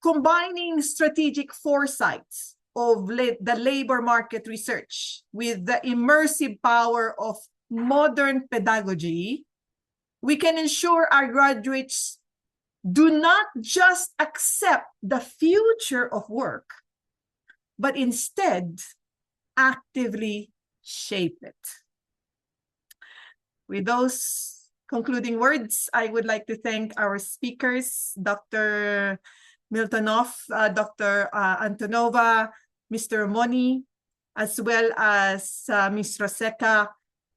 combining strategic foresights of the labor market research with the immersive power of modern pedagogy, we can ensure our graduates do not just accept the future of work, but instead actively shape it. With those concluding words, I would like to thank our speakers, Dr. Miltonov, Dr. Antonova, Mr. Moni, as well as Ms. Roseka.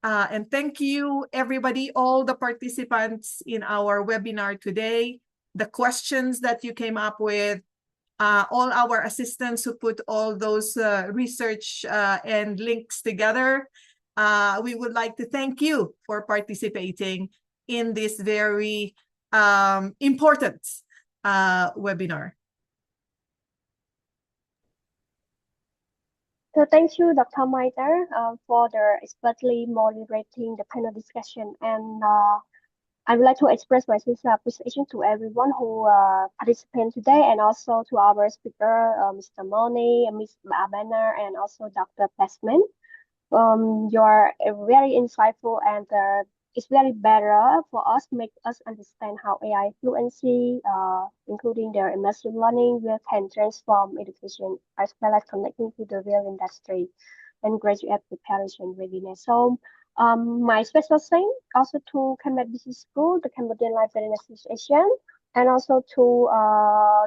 And thank you, everybody, all the participants in our webinar today, the questions that you came up with, all our assistants who put all those research and links together. We would like to thank you for participating in this very important webinar. So thank you, Dr. Maiter, for the expertly moderating the panel discussion. And I would like to express my sincere appreciation to everyone who participated today, and also to our speaker, Mr. Moni, Ms. Abena, and also Dr. Pesman. You are very insightful, and it's very better for us, make us understand how AI fluency, including their immersive learning, can transform education as well as connecting to the real industry and graduate preparation readiness. So my special thanks also to Cambridge Business School, the Cambodian Librarian Association, and also to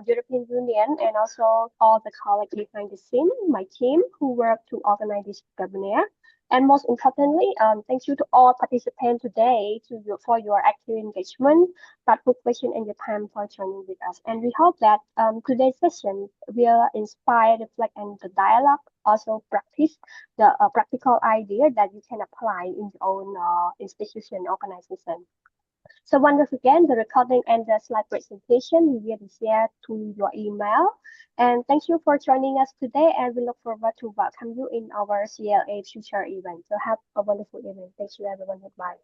European Union, and also all the colleagues behind the scene, my team who worked to organize this webinar. And most importantly, thank you to all participants today for your active engagement, thoughtful question, and your time for joining with us. And we hope that today's session will inspire, reflect, and the dialogue, also practice the practical idea that you can apply in your own institution, organization. So once again, the recording and the slide presentation will be shared to your email. And thank you for joining us today, and we look forward to welcome you in our CLA future event. So have a wonderful evening. Thank you, everyone. Goodbye.